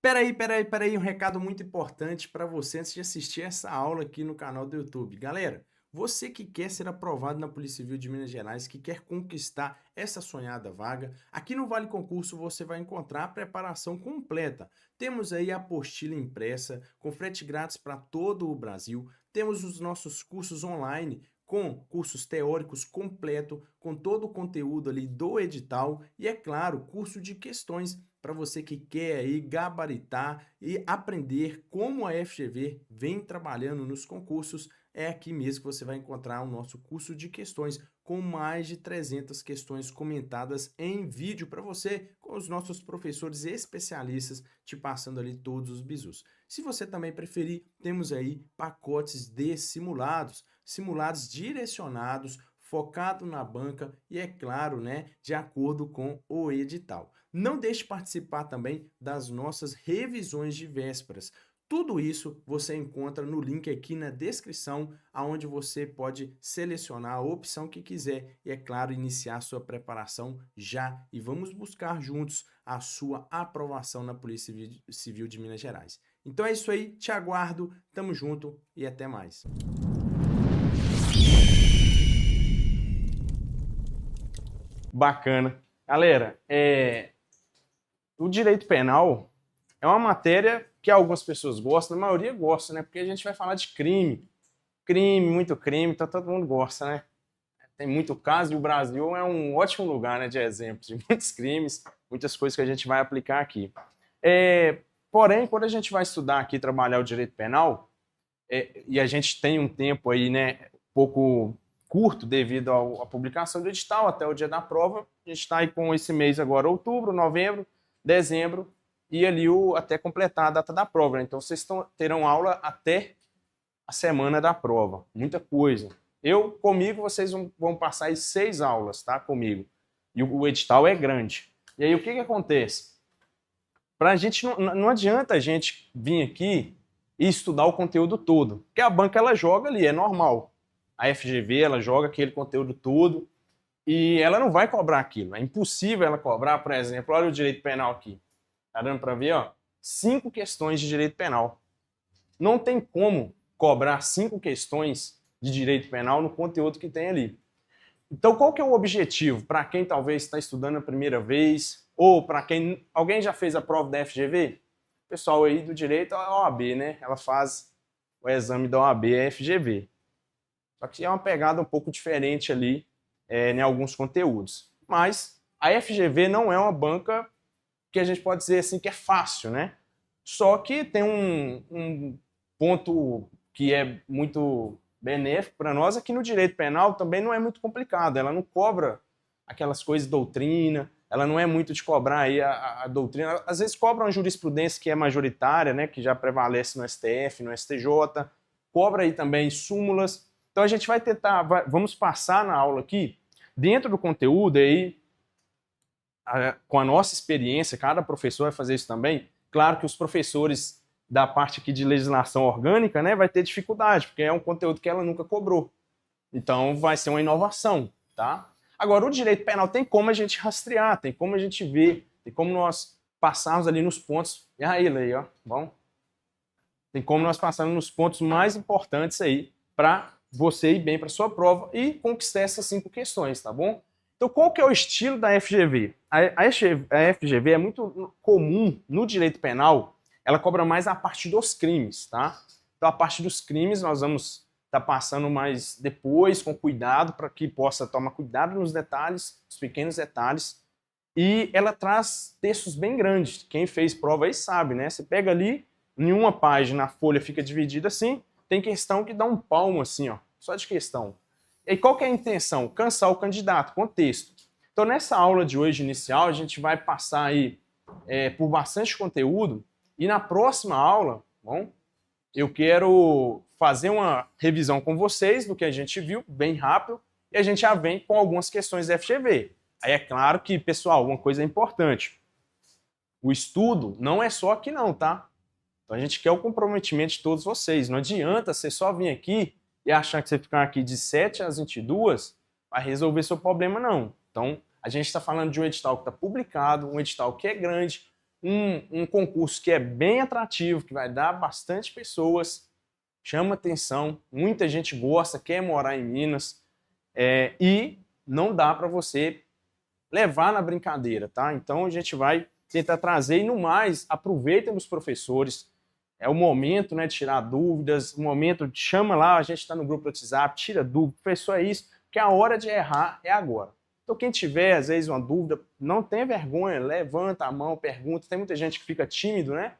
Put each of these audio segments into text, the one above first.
Peraí, um recado muito importante para você antes de assistir essa aula aqui no canal do YouTube. Galera, você que quer ser aprovado na Polícia Civil de Minas Gerais, que quer conquistar essa sonhada vaga, aqui no Vale Concurso você vai encontrar a preparação completa. Temos aí a apostila impressa, com frete grátis para todo o Brasil. Temos os nossos cursos online, com cursos teóricos completo, com todo o conteúdo ali do edital e, é claro, curso de questões para você que quer aí gabaritar e aprender como a FGV vem trabalhando nos concursos. É aqui mesmo que você vai encontrar o nosso curso de questões com mais de 300 questões comentadas em vídeo para você, com os nossos professores especialistas te passando ali todos os bizus. Se você também preferir, temos aí pacotes de simulados direcionados, focado na banca e, é claro, né, de acordo com o edital. Não deixe de participar também das nossas revisões de vésperas. Tudo isso você encontra no link aqui na descrição, aonde você pode selecionar a opção que quiser e, é claro, iniciar sua preparação já. E vamos buscar juntos a sua aprovação na Polícia Civil de Minas Gerais. Então é isso aí, te aguardo, tamo junto e até mais. Bacana. Galera, o direito penal é uma matéria que algumas pessoas gostam, a maioria gosta, né? Porque a gente vai falar de crime. Crime, muito crime, então todo mundo gosta, né? Tem muito caso e o Brasil é um ótimo lugar, né, de exemplos de muitos crimes, muitas coisas que a gente vai aplicar aqui. Porém, quando a gente vai estudar aqui, trabalhar o direito penal, e a gente tem um tempo aí, né, pouco curto devido à publicação do edital até o dia da prova, a gente está aí com esse mês agora, outubro, novembro, dezembro, e ali até completar a data da prova, né? Então vocês terão aula até a semana da prova, muita coisa. Comigo, vocês vão passar aí 6 aulas, tá? Comigo. E o edital é grande. E aí, o que acontece? Pra gente, não adianta a gente vir aqui e estudar o conteúdo todo. Porque a banca, ela joga ali, é normal. A FGV, ela joga aquele conteúdo todo e ela não vai cobrar aquilo. É impossível ela cobrar, por exemplo, olha o direito penal aqui. Tá dando para ver, ó? 5 questões de direito penal. Não tem como cobrar 5 questões de direito penal no conteúdo que tem ali. Então, qual que é o objetivo para quem talvez está estudando a primeira vez ou para quem alguém já fez a prova da FGV? O pessoal aí do direito é a OAB, né? Ela faz o exame da OAB, a FGV. Só que é uma pegada um pouco diferente ali em alguns conteúdos. Mas a FGV não é uma banca que a gente pode dizer assim que é fácil, né? Só que tem um ponto que é muito benéfico para nós é que no direito penal também não é muito complicado. Ela não cobra aquelas coisas de doutrina, ela não é muito de cobrar aí a doutrina. Às vezes cobra uma jurisprudência que é majoritária, né, que já prevalece no STF, no STJ, cobra aí também súmulas. Então a gente vai tentar, vamos passar na aula aqui, dentro do conteúdo aí, com a nossa experiência, cada professor vai fazer isso também. Claro que os professores da parte aqui de legislação orgânica, né, vai ter dificuldade, porque é um conteúdo que ela nunca cobrou. Então vai ser uma inovação, tá? Agora, o direito penal tem como a gente rastrear, tem como a gente ver, tem como nós passarmos ali nos pontos. E aí, Lei, ó, bom? Tem como nós passarmos nos pontos mais importantes aí para você ir bem para sua prova e conquistar essas 5 questões, tá bom? Então, qual que é o estilo da FGV? A FGV é muito comum no direito penal, ela cobra mais a parte dos crimes, tá? Então, a parte dos crimes nós vamos estar passando mais depois, com cuidado, para que possa tomar cuidado nos detalhes, nos pequenos detalhes. E ela traz textos bem grandes. Quem fez prova aí sabe, né? Você pega ali, em uma página a folha fica dividida assim, tem questão que dá um palmo assim, ó, só de questão. E qual que é a intenção? Cansar o candidato com texto. Então, nessa aula de hoje inicial, a gente vai passar aí por bastante conteúdo e na próxima aula, bom, eu quero fazer uma revisão com vocês do que a gente viu, bem rápido, e a gente já vem com algumas questões da FGV. Aí é claro que, pessoal, uma coisa importante, o estudo não é só aqui não, tá? Então a gente quer o comprometimento de todos vocês. Não adianta você só vir aqui e achar que você ficar aqui de 7 às 22 vai resolver seu problema, não. Então, a gente está falando de um edital que está publicado, um edital que é grande, um concurso que é bem atrativo, que vai dar bastante pessoas, chama atenção, muita gente gosta, quer morar em Minas, e não dá para você levar na brincadeira, tá? Então a gente vai tentar trazer, e no mais, aproveitem os professores, é o momento, né, de tirar dúvidas, o momento, chama lá, a gente está no grupo do WhatsApp, tira dúvida, professor, é isso, porque a hora de errar é agora. Então quem tiver, às vezes, uma dúvida, não tenha vergonha, levanta a mão, pergunta, tem muita gente que fica tímido, né?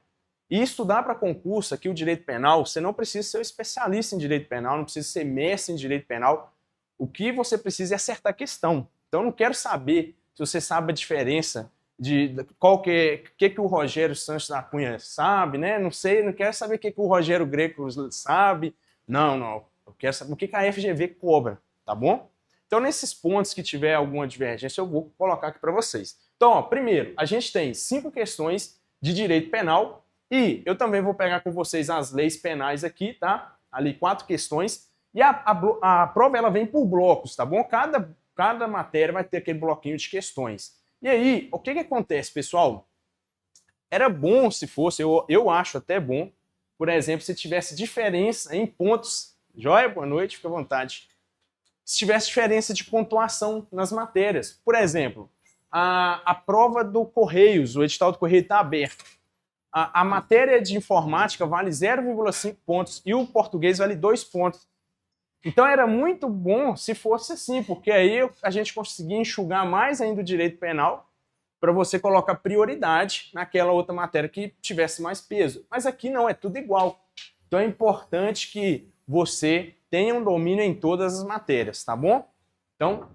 E estudar para concurso, aqui o direito penal, você não precisa ser um especialista em direito penal, não precisa ser mestre em direito penal, o que você precisa é acertar a questão. Então eu não quero saber se você sabe a diferença de qual que o Rogério Santos da Cunha sabe, né? Não sei, não quero saber o que o Rogério Greco sabe. Não. Eu quero saber o que a FGV cobra, tá bom? Então, nesses pontos que tiver alguma divergência, eu vou colocar aqui para vocês. Então, ó, primeiro, a gente tem 5 questões de direito penal e eu também vou pegar com vocês as leis penais aqui, tá? Ali 4 questões. E a prova ela vem por blocos, tá bom? Cada matéria vai ter aquele bloquinho de questões. E aí, o que acontece, pessoal? Era bom se fosse, eu acho até bom, por exemplo, se tivesse diferença em pontos. Joia, boa noite, fica à vontade. Se tivesse diferença de pontuação nas matérias. Por exemplo, a prova do Correios, o edital do Correio está aberto. A matéria de informática vale 0,5 pontos e o português vale 2 pontos. Então era muito bom se fosse assim, porque aí a gente conseguia enxugar mais ainda o direito penal para você colocar prioridade naquela outra matéria que tivesse mais peso. Mas aqui não, é tudo igual. Então é importante que você tenha um domínio em todas as matérias, tá bom? Então,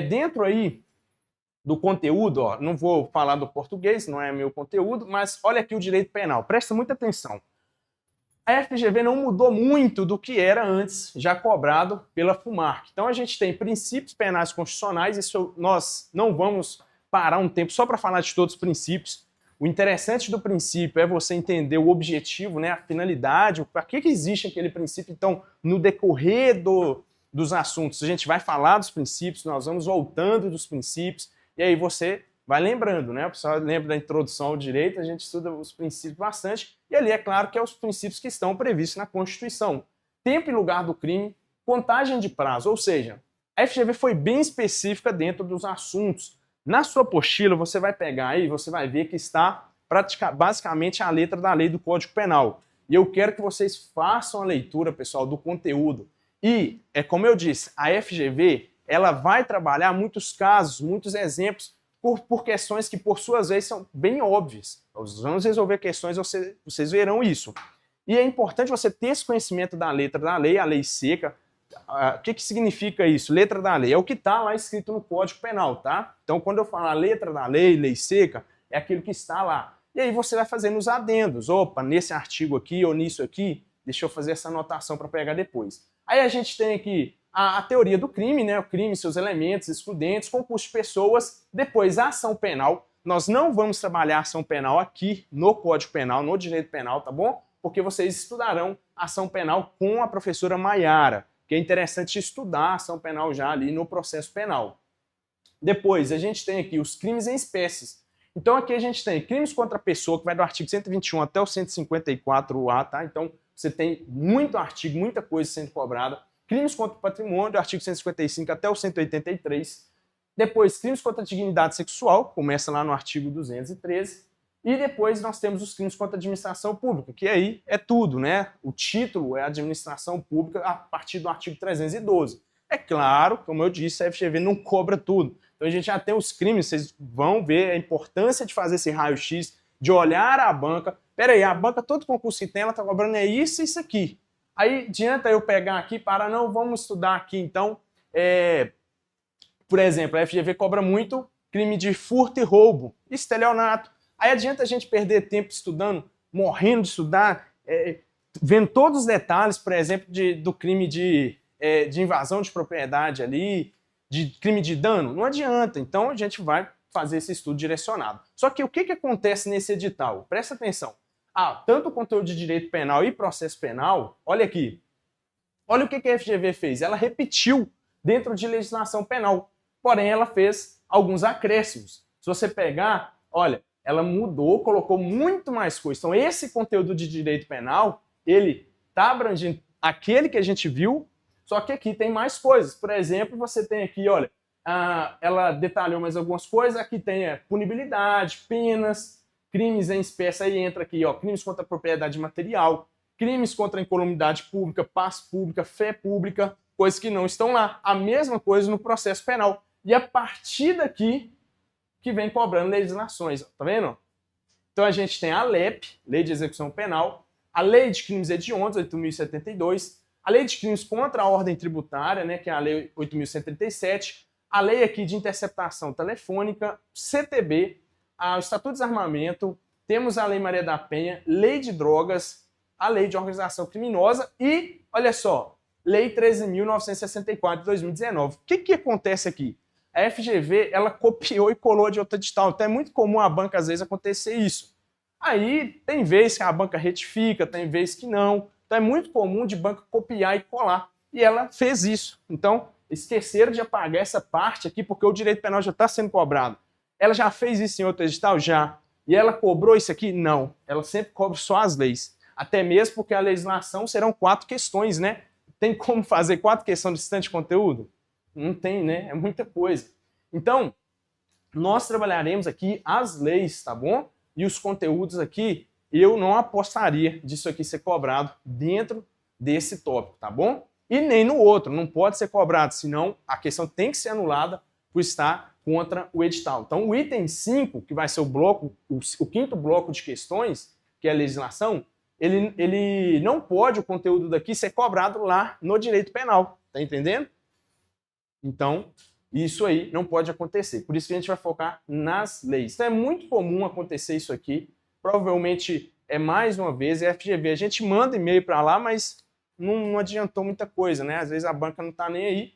dentro aí do conteúdo, ó, não vou falar do português, não é meu conteúdo, mas olha aqui o direito penal, presta muita atenção. A FGV não mudou muito do que era antes, já cobrado pela FUMARC. Então a gente tem princípios penais constitucionais, isso nós não vamos parar um tempo só para falar de todos os princípios. O interessante do princípio é você entender o objetivo, né, a finalidade, para que existe aquele princípio. Então, no decorrer dos assuntos, a gente vai falar dos princípios, nós vamos voltando dos princípios, e aí você vai lembrando, né? O pessoal lembra da introdução ao direito, a gente estuda os princípios bastante, e ali é claro que é os princípios que estão previstos na Constituição. Tempo e lugar do crime, contagem de prazo, ou seja, a FGV foi bem específica dentro dos assuntos. Na sua apostila, você vai pegar aí, você vai ver que está basicamente a letra da lei do Código Penal. E eu quero que vocês façam a leitura, pessoal, do conteúdo. E, como eu disse, a FGV, ela vai trabalhar muitos casos, muitos exemplos, por questões que, por suas vezes, são bem óbvias. Nós vamos resolver questões, vocês verão isso. E é importante você ter esse conhecimento da letra da lei, a lei seca. O que significa isso? Letra da lei é o que está lá escrito no Código Penal, tá? Então, quando eu falar letra da lei, lei seca, é aquilo que está lá. E aí você vai fazendo os adendos. Opa, nesse artigo aqui ou nisso aqui, deixa eu fazer essa anotação para pegar depois. Aí a gente tem aqui a teoria do crime, né? O crime, seus elementos, excludentes, concurso de pessoas, depois a ação penal. Nós não vamos trabalhar ação penal aqui no Código Penal, no direito penal, tá bom? Porque vocês estudarão ação penal com a professora Maiara, que é interessante estudar a ação penal já ali no processo penal. Depois, a gente tem aqui os crimes em espécies. Então aqui a gente tem crimes contra a pessoa, que vai do artigo 121 até o 154A, tá? Então você tem muito artigo, muita coisa sendo cobrada. Crimes contra o patrimônio, do artigo 155 até o 183. Depois, crimes contra a dignidade sexual, começa lá no artigo 213. E depois nós temos os crimes contra a administração pública, que aí é tudo, né? O título é administração pública a partir do artigo 312. É claro, como eu disse, a FGV não cobra tudo. Então a gente já tem os crimes, vocês vão ver a importância de fazer esse raio-x, de olhar a banca. Peraí, a banca, todo concurso que tem, ela está cobrando isso e isso aqui. Aí adianta eu pegar aqui para, não, vamos estudar aqui então, por exemplo, a FGV cobra muito crime de furto e roubo, estelionato. Aí adianta a gente perder tempo estudando, morrendo de estudar, vendo todos os detalhes, por exemplo, do crime de invasão de propriedade ali, de crime de dano? Não adianta. Então a gente vai fazer esse estudo direcionado. Só que o que acontece nesse edital? Presta atenção. Tanto o conteúdo de direito penal e processo penal, olha aqui. Olha o que a FGV fez. Ela repetiu dentro de legislação penal. Porém, ela fez alguns acréscimos. Se você pegar, olha, ela mudou, colocou muito mais coisas. Então, esse conteúdo de direito penal, ele está abrangendo aquele que a gente viu, só que aqui tem mais coisas. Por exemplo, você tem aqui, olha, ela detalhou mais algumas coisas, aqui tem punibilidade, penas, crimes em espécie, aí entra aqui, ó, crimes contra a propriedade material, crimes contra a incolumidade pública, paz pública, fé pública, coisas que não estão lá. A mesma coisa no processo penal. E a partir daqui que vem cobrando legislações, tá vendo? Então a gente tem a LEP, Lei de Execução Penal, a Lei de Crimes Hediondos, 8.072, a Lei de Crimes contra a Ordem Tributária, né, que é a Lei 8.137, a Lei aqui de Interceptação Telefônica, CTB, o Estatuto de Desarmamento, temos a Lei Maria da Penha, Lei de Drogas, a Lei de Organização Criminosa e, olha só, Lei 13.964 de 2019. O que acontece aqui? A FGV, ela copiou e colou de outra edital. Então é muito comum a banca, às vezes, acontecer isso. Aí, tem vezes que a banca retifica, tem vezes que não. Então é muito comum de banca copiar e colar. E ela fez isso. Então, esqueceram de apagar essa parte aqui, porque o direito penal já está sendo cobrado. Ela já fez isso em outro edital? Já. E ela cobrou isso aqui? Não. Ela sempre cobra só as leis. Até mesmo porque a legislação serão 4 questões, né? Tem como fazer 4 questões de tanto conteúdo? Não tem, né? É muita coisa. Então, nós trabalharemos aqui as leis, tá bom? E os conteúdos aqui, eu não apostaria disso aqui ser cobrado dentro desse tópico, tá bom? E nem no outro, não pode ser cobrado, senão a questão tem que ser anulada por estar contra o edital. Então, o item 5, que vai ser o bloco, o 5º bloco de questões, que é a legislação, ele não pode, o conteúdo daqui, ser cobrado lá no direito penal, tá entendendo? Então, isso aí não pode acontecer. Por isso que a gente vai focar nas leis. Então é muito comum acontecer isso aqui. Provavelmente é mais uma vez, é FGV. A gente manda e-mail para lá, mas não adiantou muita coisa, né? Às vezes a banca não está nem aí.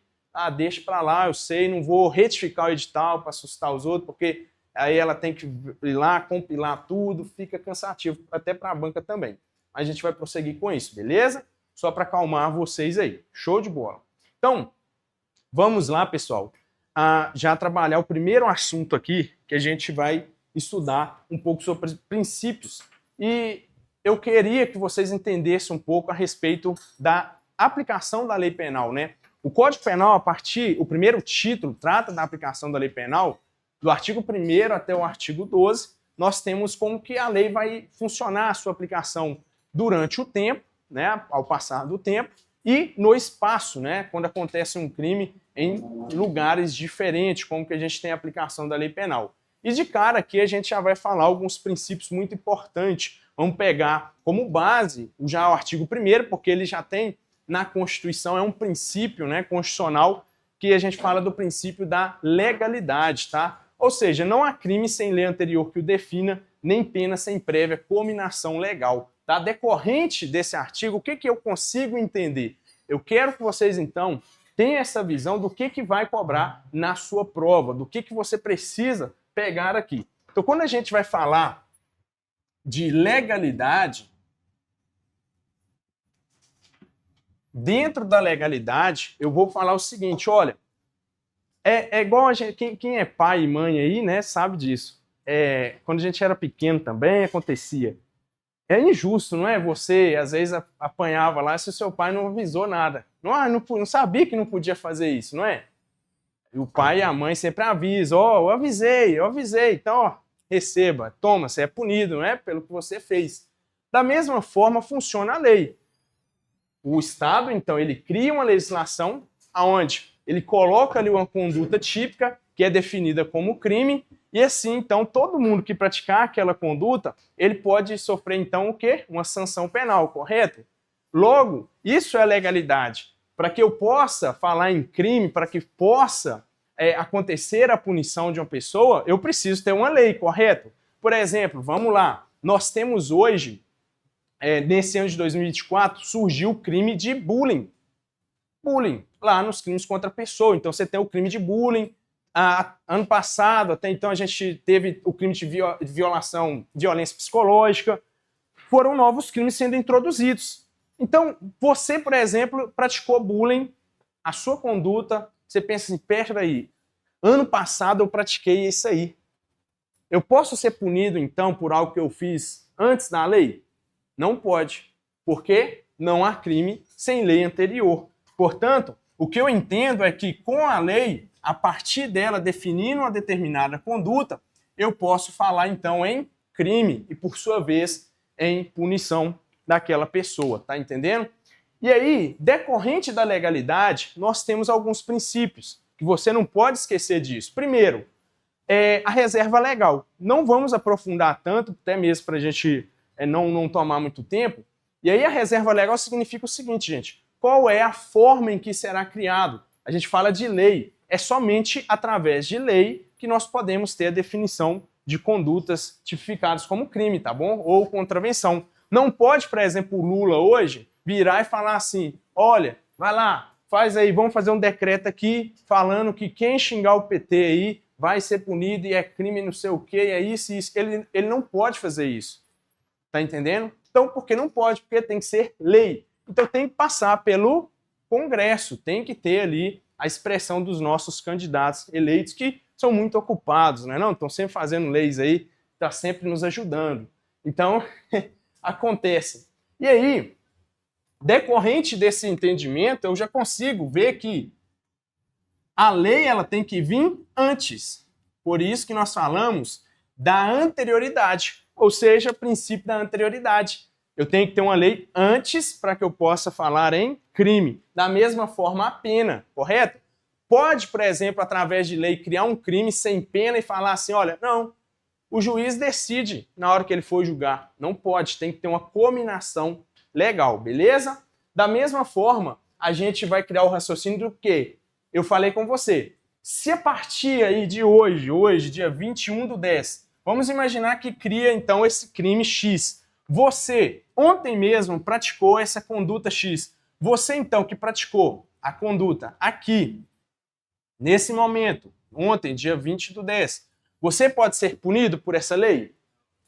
Deixa para lá, eu sei, não vou retificar o edital para assustar os outros, porque aí ela tem que ir lá, compilar tudo, fica cansativo, até para a banca também. Mas a gente vai prosseguir com isso, beleza? Só para acalmar vocês aí. Show de bola. Então, vamos lá, pessoal, já trabalhar o primeiro assunto aqui, que a gente vai estudar um pouco sobre princípios. E eu queria que vocês entendessem um pouco a respeito da aplicação da lei penal, né? O Código Penal, o primeiro título, trata da aplicação da lei penal, do artigo 1º até o artigo 12, nós temos como que a lei vai funcionar, a sua aplicação durante o tempo, né, ao passar do tempo, e no espaço, né, quando acontece um crime em lugares diferentes, como que a gente tem a aplicação da lei penal. E de cara aqui a gente já vai falar alguns princípios muito importantes. Vamos pegar como base já o artigo 1º, porque ele já tem na Constituição, é um princípio, né, constitucional, que a gente fala do princípio da legalidade, tá? Ou seja, não há crime sem lei anterior que o defina, nem pena sem prévia cominação legal. Tá? Decorrente desse artigo, o que eu consigo entender? Eu quero que vocês, então, tenham essa visão do que vai cobrar na sua prova, do que você precisa pegar aqui. Então, quando a gente vai falar de legalidade, dentro da legalidade, eu vou falar o seguinte, olha, é igual a gente, quem é pai e mãe aí, né, sabe disso. Quando a gente era pequeno também acontecia. É injusto, não é? Você, às vezes, apanhava lá se o seu pai não avisou nada. Não sabia que não podia fazer isso, não é? E o pai e a mãe sempre avisam, eu avisei. Então, receba, toma, você é punido, não é? Pelo que você fez. Da mesma forma, funciona a lei. O Estado, então, ele cria uma legislação onde ele coloca ali uma conduta típica, que é definida como crime, e assim, então, todo mundo que praticar aquela conduta, ele pode sofrer, então, o quê? Uma sanção penal, correto? Logo, isso é legalidade. Para que eu possa falar em crime, para que possa acontecer a punição de uma pessoa, eu preciso ter uma lei, correto? Por exemplo, vamos lá, nós temos hoje, nesse ano de 2024, surgiu o crime de bullying. Bullying, lá nos crimes contra a pessoa. Então, você tem o crime de bullying. Ano passado, até então, a gente teve o crime de violação, violência psicológica. Foram novos crimes sendo introduzidos. Então, você, por exemplo, praticou bullying, a sua conduta, você pensa assim, peraí, ano passado eu pratiquei isso aí. Eu posso ser punido, então, por algo que eu fiz antes da lei? Não pode, porque não há crime sem lei anterior. Portanto, o que eu entendo é que com a lei, a partir dela definindo uma determinada conduta, eu posso falar, então, em crime e, por sua vez, em punição daquela pessoa, tá entendendo? E aí, decorrente da legalidade, nós temos alguns princípios que você não pode esquecer disso. Primeiro, a reserva legal. Não vamos aprofundar tanto, até mesmo para a gente não tomar muito tempo. E aí a reserva legal significa o seguinte, gente. Qual é a forma em que será criado? A gente fala de lei. É somente através de lei que nós podemos ter a definição de condutas tipificadas como crime, tá bom? Ou contravenção. Não pode, por exemplo, o Lula hoje virar e falar assim, olha, vai lá, faz aí, vamos fazer um decreto aqui falando que quem xingar o PT aí vai ser punido e é crime não sei o quê, é isso e isso. Ele não pode fazer isso. Tá entendendo? Então, por que não pode? Porque tem que ser lei. Então tem que passar pelo Congresso, tem que ter ali a expressão dos nossos candidatos eleitos que são muito ocupados, né? Não, estão sempre fazendo leis aí, está sempre nos ajudando. Então, acontece. E aí, decorrente desse entendimento, eu já consigo ver que a lei ela tem que vir antes. Por isso que nós falamos da anterioridade, ou seja, o princípio da anterioridade. Eu tenho que ter uma lei antes para que eu possa falar em crime. Da mesma forma, a pena, correto? Pode, por exemplo, através de lei, criar um crime sem pena e falar assim, olha, não, o juiz decide na hora que ele for julgar. Não pode, tem que ter uma cominação legal, beleza? Da mesma forma, a gente vai criar o raciocínio do quê? Eu falei com você, se a partir aí de hoje, dia 21/10, vamos imaginar que cria então esse crime X. Você, ontem mesmo, praticou essa conduta X. Você então que praticou a conduta aqui, nesse momento, ontem, dia 20/10, você pode ser punido por essa lei?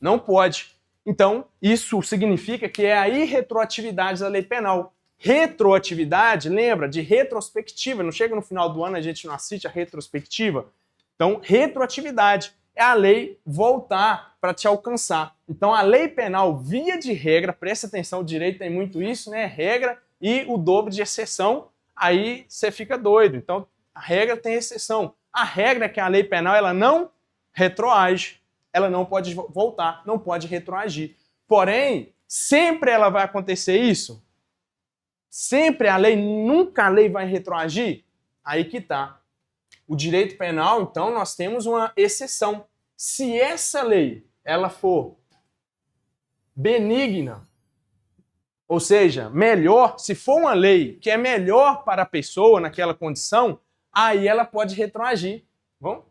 Não pode. Então, isso significa que é a irretroatividade da lei penal. Retroatividade, lembra, de retrospectiva. Não chega no final do ano, a gente não assiste a retrospectiva. Então, retroatividade é a lei voltar para te alcançar. Então, a lei penal, via de regra, presta atenção, o direito tem muito isso, né? Regra e o dobro de exceção, aí você fica doido. Então, a regra tem exceção. A regra é que a lei penal ela não retroage, ela não pode voltar, não pode retroagir. Porém, sempre ela vai acontecer isso? Sempre nunca a lei vai retroagir? Aí que tá. O direito penal, então, nós temos uma exceção. Se essa lei ela for benigna, ou seja, melhor, se for uma lei que é melhor para a pessoa naquela condição, aí ela pode retroagir. Bom?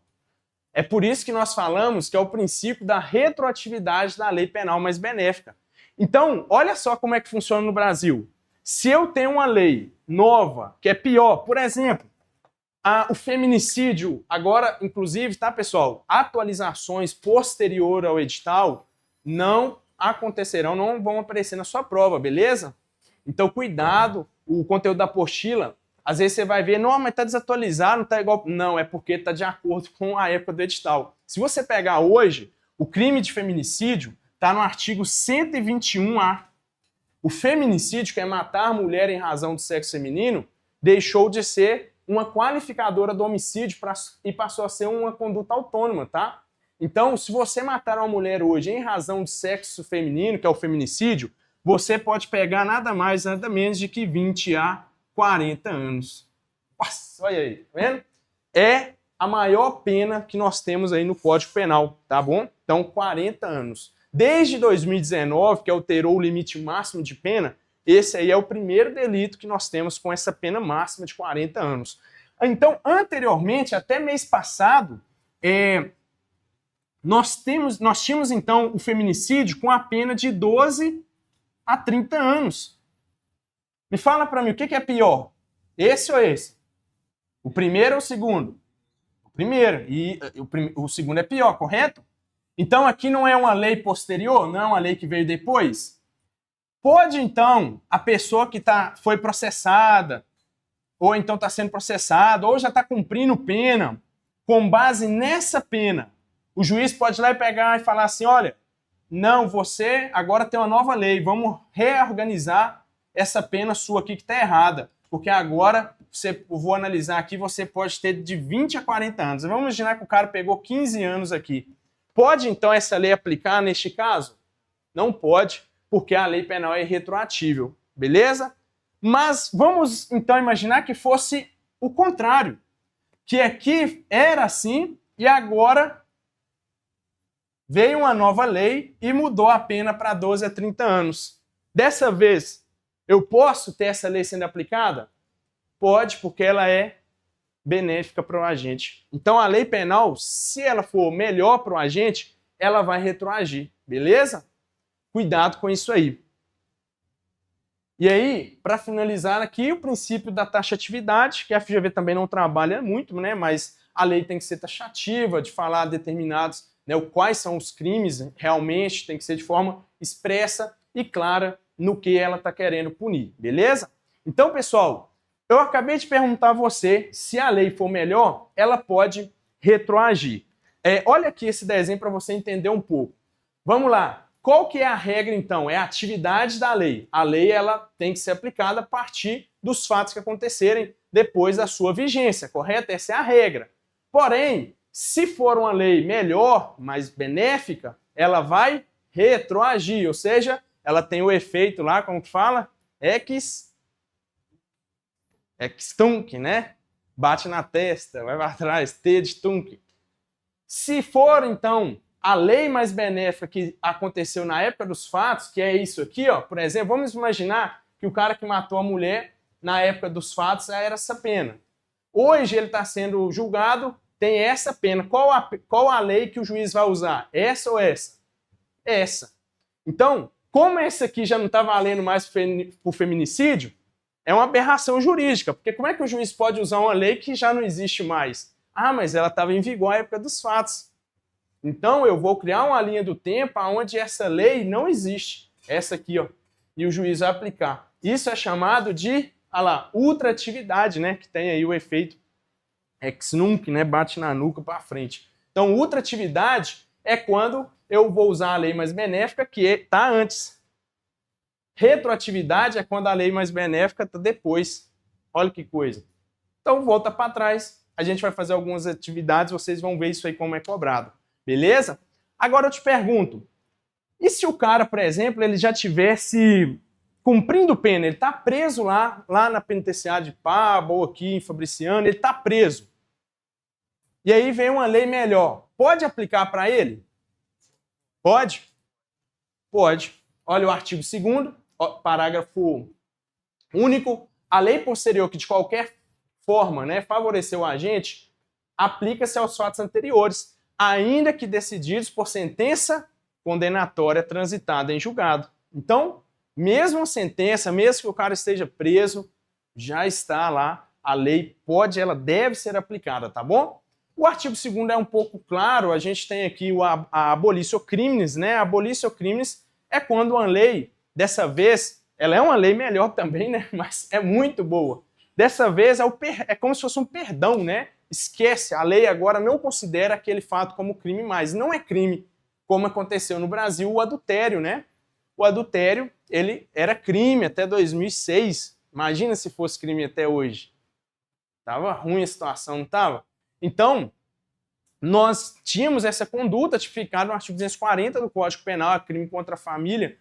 É por isso que nós falamos que é o princípio da retroatividade da lei penal mais benéfica. Então, olha só como é que funciona no Brasil. Se eu tenho uma lei nova, que é pior, por exemplo, o feminicídio, agora, inclusive, tá, pessoal? Atualizações posterior ao edital não acontecerão, não vão aparecer na sua prova, beleza? Então, cuidado, o conteúdo da apostila, às vezes você vai ver, não, mas tá desatualizado, não tá igual... Não, é porque tá de acordo com a época do edital. Se você pegar hoje, o crime de feminicídio tá no artigo 121A. O feminicídio, que é matar a mulher em razão do sexo feminino, deixou de ser uma qualificadora do homicídio e passou a ser uma conduta autônoma, tá? Então, se você matar uma mulher hoje em razão de sexo feminino, que é o feminicídio, você pode pegar nada mais, nada menos de que 20 a 40 anos. Nossa, olha aí, tá vendo? É a maior pena que nós temos aí no Código Penal, tá bom? Então, 40 anos. Desde 2019, que alterou o limite máximo de pena, esse aí é o primeiro delito que nós temos com essa pena máxima de 40 anos. Então, anteriormente, até mês passado, nós tínhamos então o feminicídio com a pena de 12 a 30 anos. Me fala para mim, o que é pior? Esse ou esse? O primeiro ou o segundo? O primeiro. E o segundo é pior, correto? Então aqui não é uma lei posterior, não é uma lei que veio depois? Pode então a pessoa que foi processada, ou então está sendo processada, ou já está cumprindo pena, com base nessa pena, O juiz pode ir lá e pegar e falar assim, olha, não, você agora tem uma nova lei, vamos reorganizar essa pena sua aqui que está errada, porque agora, eu vou analisar aqui, você pode ter de 20 a 40 anos. Vamos imaginar que o cara pegou 15 anos aqui. Pode, então, essa lei aplicar neste caso? Não pode, porque a lei penal é retroatível, beleza? Mas vamos, então, imaginar que fosse o contrário, que aqui era assim e agora veio uma nova lei e mudou a pena para 12 a 30 anos. Dessa vez, eu posso ter essa lei sendo aplicada? Pode, porque ela é benéfica para o agente. Então, a lei penal, se ela for melhor para o agente, ela vai retroagir, beleza? Cuidado com isso aí. E aí, para finalizar aqui, o princípio da taxatividade, que a FGV também não trabalha muito, né? Mas a lei tem que ser taxativa, de falar determinados, né, quais são os crimes realmente, tem que ser de forma expressa e clara no que ela está querendo punir, beleza? Então, pessoal, eu acabei de perguntar a você se a lei for melhor, ela pode retroagir. Olha aqui esse desenho para você entender um pouco. Vamos lá. Qual que é a regra, então? É a atividade da lei. A lei ela tem que ser aplicada a partir dos fatos que acontecerem depois da sua vigência, correto? Essa é a regra. Porém, se for uma lei melhor, mais benéfica, ela vai retroagir, ou seja, ela tem o efeito lá, como que fala? Ex-tunc, né? Bate na testa, vai para trás, T de tunc. Se for, então, a lei mais benéfica que aconteceu na época dos fatos, que é isso aqui, ó, por exemplo, vamos imaginar que o cara que matou a mulher na época dos fatos era essa pena. Hoje ele está sendo julgado, tem essa pena. Qual a lei que o juiz vai usar? Essa ou essa? Essa. Então, como essa aqui já não está valendo mais por feminicídio, é uma aberração jurídica, porque como é que o juiz pode usar uma lei que já não existe mais? Ah, mas ela estava em vigor na época dos fatos. Então, eu vou criar uma linha do tempo onde essa lei não existe. Essa aqui, ó. E o juiz vai aplicar. Isso é chamado de, olha lá, ultratividade, né? Que tem aí o efeito ex-nunc, né? Bate na nuca para frente. Então, ultratividade é quando eu vou usar a lei mais benéfica, que está antes. Retroatividade é quando a lei mais benéfica está depois. Olha que coisa. Então, volta para trás. A gente vai fazer algumas atividades, vocês vão ver isso aí como é cobrado. Beleza? Agora eu te pergunto, e se o cara, por exemplo, ele já tivesse cumprindo pena, ele está preso lá na penitenciária de Paba ou aqui em Fabriciano, ele está preso. E aí vem uma lei melhor. Pode aplicar para ele? Pode? Pode. Olha o artigo 2º, parágrafo único. A lei posterior que de qualquer forma, né, favoreceu o agente, aplica-se aos fatos anteriores, ainda que decididos por sentença condenatória transitada em julgado. Então, mesmo a sentença, mesmo que o cara esteja preso, já está lá, a lei pode, ela deve ser aplicada, tá bom? O artigo 2º é um pouco claro, a gente tem aqui a abolitio criminis, né? A abolitio criminis é quando uma lei, dessa vez, ela é uma lei melhor também, né? Mas é muito boa. Dessa vez é como se fosse um perdão, né? Esquece, a lei agora não considera aquele fato como crime mais. Não é crime, como aconteceu no Brasil, o adultério, né? O adultério, ele era crime até 2006. Imagina se fosse crime até hoje. Tava ruim a situação, não tava? Então, nós tínhamos essa conduta tipificada no artigo 240 do Código Penal, crime contra a família.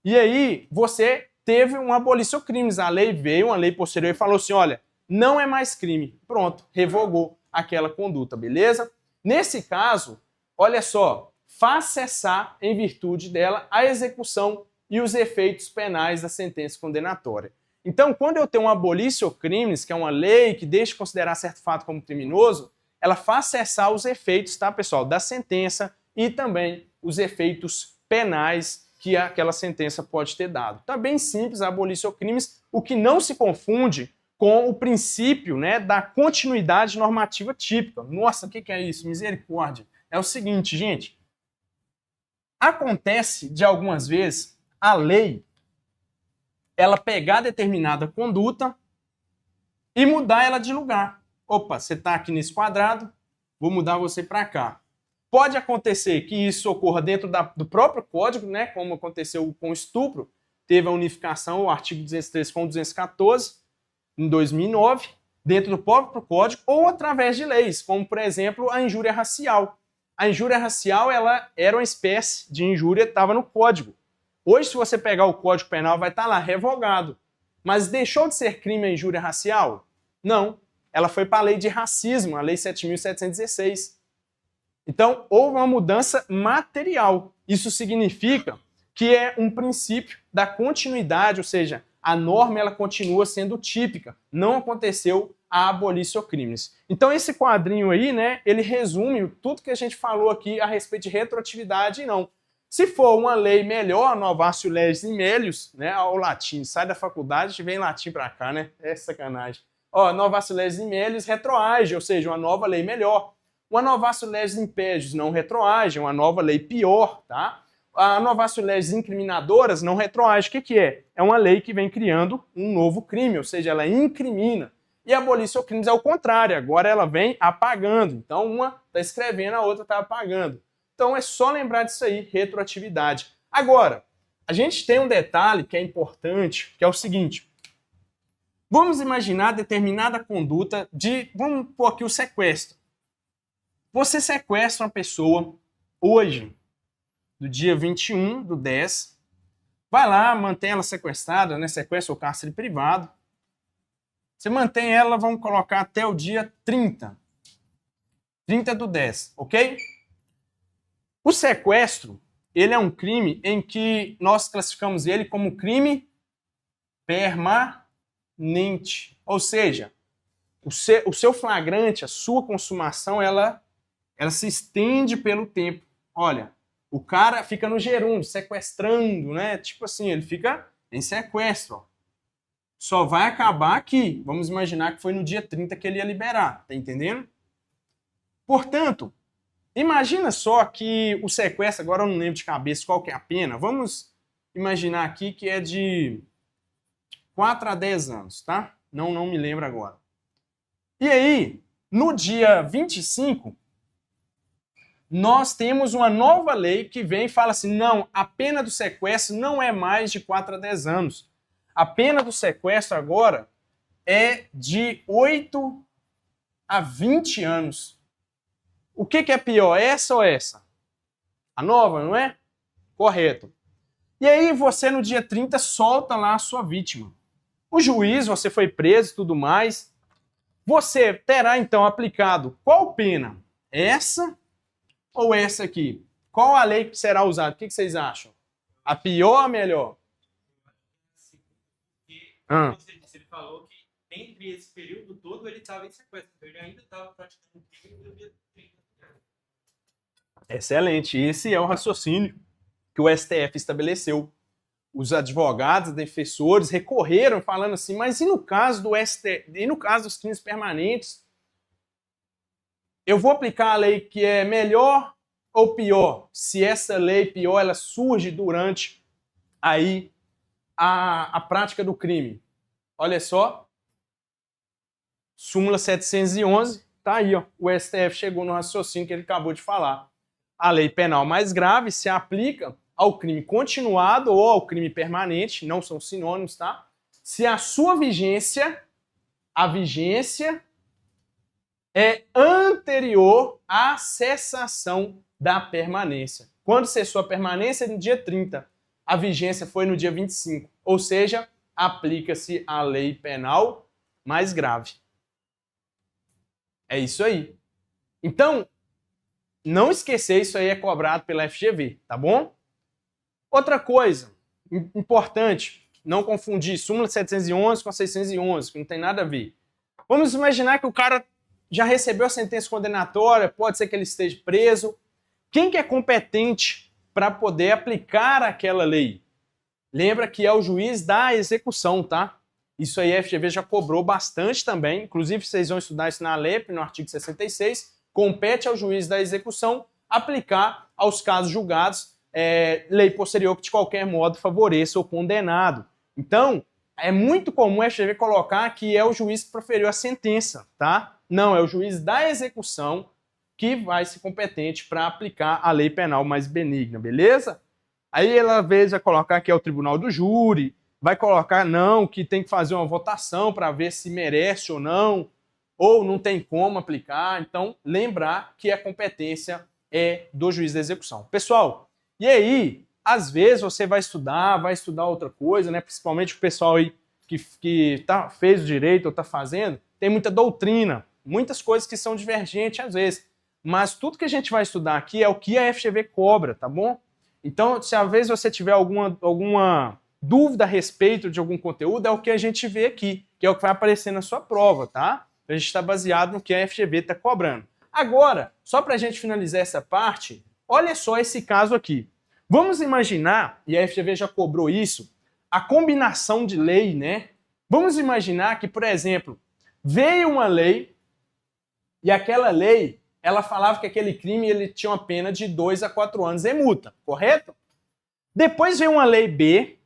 E aí, você teve um abolitio criminis. A lei veio, uma lei posterior, e falou assim, olha, não é mais crime. Pronto, revogou aquela conduta, beleza? Nesse caso, olha só, faz cessar, em virtude dela, a execução e os efeitos penais da sentença condenatória. Então, quando eu tenho um abolitio criminis, que é uma lei que deixa de considerar certo fato como criminoso, ela faz cessar os efeitos, tá, pessoal, da sentença e também os efeitos penais que aquela sentença pode ter dado. Tá bem simples a abolitio criminis, o que não se confunde com o princípio, né, da continuidade normativa típica. Nossa, o que é isso? Misericórdia. É o seguinte, gente, acontece de algumas vezes a lei ela pegar determinada conduta e mudar ela de lugar. Opa, você está aqui nesse quadrado, vou mudar você para cá. Pode acontecer que isso ocorra dentro do próprio código, né, como aconteceu com o estupro, teve a unificação, o artigo 213 com o 214, em 2009, dentro do próprio código, ou através de leis, como, por exemplo, a injúria racial. A injúria racial, ela era uma espécie de injúria, estava no código. Hoje, se você pegar o Código Penal, vai estar lá, revogado. Mas deixou de ser crime a injúria racial? Não. Ela foi para a lei de racismo, a lei 7.716. Então, houve uma mudança material. Isso significa que é um princípio da continuidade, ou seja, a norma ela continua sendo típica. Não aconteceu a abolição crimes. Então, esse quadrinho aí, né, ele resume tudo que a gente falou aqui a respeito de retroatividade e não. Se for uma lei melhor, novatio legis in melius, né, ao latim, sai da faculdade e vem latim para cá, né? É sacanagem. Ó, novatio legis in melius retroage, ou seja, uma nova lei melhor. Uma novatio legis impédios não retroage, uma nova lei pior, tá? A novatio legis incriminadoras não retroage. O que é? É uma lei que vem criando um novo crime, ou seja, ela incrimina. E a abolição crimes é o contrário, agora ela vem apagando. Então uma está escrevendo, a outra está apagando. Então é só lembrar disso aí, retroatividade. Agora, a gente tem um detalhe que é importante, que é o seguinte. Vamos imaginar determinada conduta de, vamos pôr aqui o sequestro. Você sequestra uma pessoa hoje, do dia 21/10, vai lá, mantém ela sequestrada, né? Sequestra o cárcere privado. Você mantém ela, vamos colocar até o dia 30/10, ok? O sequestro, ele é um crime em que nós classificamos ele como crime permanente. Ou seja, o seu flagrante, a sua consumação, ela se estende pelo tempo. Olha, o cara fica no gerúndio, sequestrando, né? Tipo assim, ele fica em sequestro. Ó. Só vai acabar aqui. Vamos imaginar que foi no dia 30 que ele ia liberar. Tá entendendo? Portanto, imagina só que o sequestro, agora eu não lembro de cabeça qual que é a pena. Vamos imaginar aqui que é de 4 a 10 anos, tá? Não me lembro agora. E aí, no dia 25... nós temos uma nova lei que vem e fala assim, não, a pena do sequestro não é mais de 4 a 10 anos. A pena do sequestro agora é de 8 a 20 anos. O que é pior, essa ou essa? A nova, não é? Correto. E aí você no dia 30 solta lá a sua vítima. O juiz, você foi preso e tudo mais, você terá então aplicado qual pena? Essa ou essa aqui? Qual a lei que será usada? O que vocês acham? A pior ou a melhor? Você disse, ele falou que entre esse período todo ele estava em sequestro, então ele ainda estava praticando o crime do dia 30. Excelente. Esse é o raciocínio que o STF estabeleceu. Os advogados, defensores recorreram falando assim, mas e no caso do STF, e no caso dos crimes permanentes? Eu vou aplicar a lei que é melhor ou pior? Se essa lei pior ela surge durante aí a prática do crime. Olha só, súmula 711, tá aí, ó. O STF chegou no raciocínio que ele acabou de falar. A lei penal mais grave se aplica ao crime continuado ou ao crime permanente, não são sinônimos, tá? Se a sua vigência, a vigência é anterior à cessação da permanência. Quando cessou a permanência? No dia 30. A vigência foi no dia 25. Ou seja, aplica-se a lei penal mais grave. É isso aí. Então, não esquecer, isso aí é cobrado pela FGV, tá bom? Outra coisa importante, não confundir súmula 711 com 611, que não tem nada a ver. Vamos imaginar que o cara já recebeu a sentença condenatória, pode ser que ele esteja preso. Quem que é competente para poder aplicar aquela lei? Lembra que é o juiz da execução, tá? Isso aí a FGV já cobrou bastante também, inclusive vocês vão estudar isso na LEP, no artigo 66, compete ao juiz da execução aplicar aos casos julgados lei posterior que de qualquer modo favoreça o condenado. Então, é muito comum a FGV colocar que é o juiz que proferiu a sentença, tá? Não, é o juiz da execução que vai ser competente para aplicar a lei penal mais benigna, beleza? Aí ela, às vezes, vai colocar que é o tribunal do júri, vai colocar não, que tem que fazer uma votação para ver se merece ou não tem como aplicar. Então, lembrar que a competência é do juiz da execução. Pessoal, e aí, às vezes você vai estudar outra coisa, né? Principalmente o pessoal aí que fez o direito ou está fazendo, tem muita doutrina, muitas coisas que são divergentes às vezes. Mas tudo que a gente vai estudar aqui é o que a FGV cobra, tá bom? Então, se às vezes você tiver alguma dúvida a respeito de algum conteúdo, é o que a gente vê aqui, que é o que vai aparecer na sua prova, tá? A gente está baseado no que a FGV está cobrando. Agora, só para a gente finalizar essa parte, olha só esse caso aqui. Vamos imaginar, e a FGV já cobrou isso, a combinação de lei, né? Vamos imaginar que, por exemplo, veio uma lei e aquela lei, ela falava que aquele crime ele tinha uma pena de 2 a 4 anos em multa, correto? Depois veio uma lei B,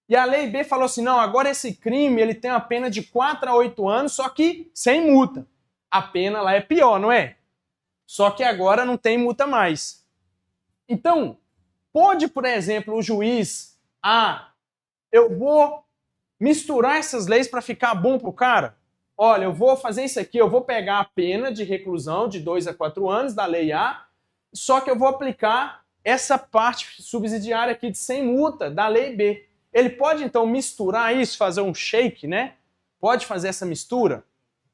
e a lei B falou assim, não, agora esse crime ele tem uma pena de 4 a 8 anos, só que sem multa. A pena lá é pior, não é? Só que agora não tem multa mais. Então, pode, por exemplo, o juiz, eu vou misturar essas leis para ficar bom pro cara? Olha, eu vou fazer isso aqui, eu vou pegar a pena de reclusão de 2 a 4 anos da lei A, só que eu vou aplicar essa parte subsidiária aqui de sem multa da lei B. Ele pode, então, misturar isso, fazer um shake, né? Pode fazer essa mistura?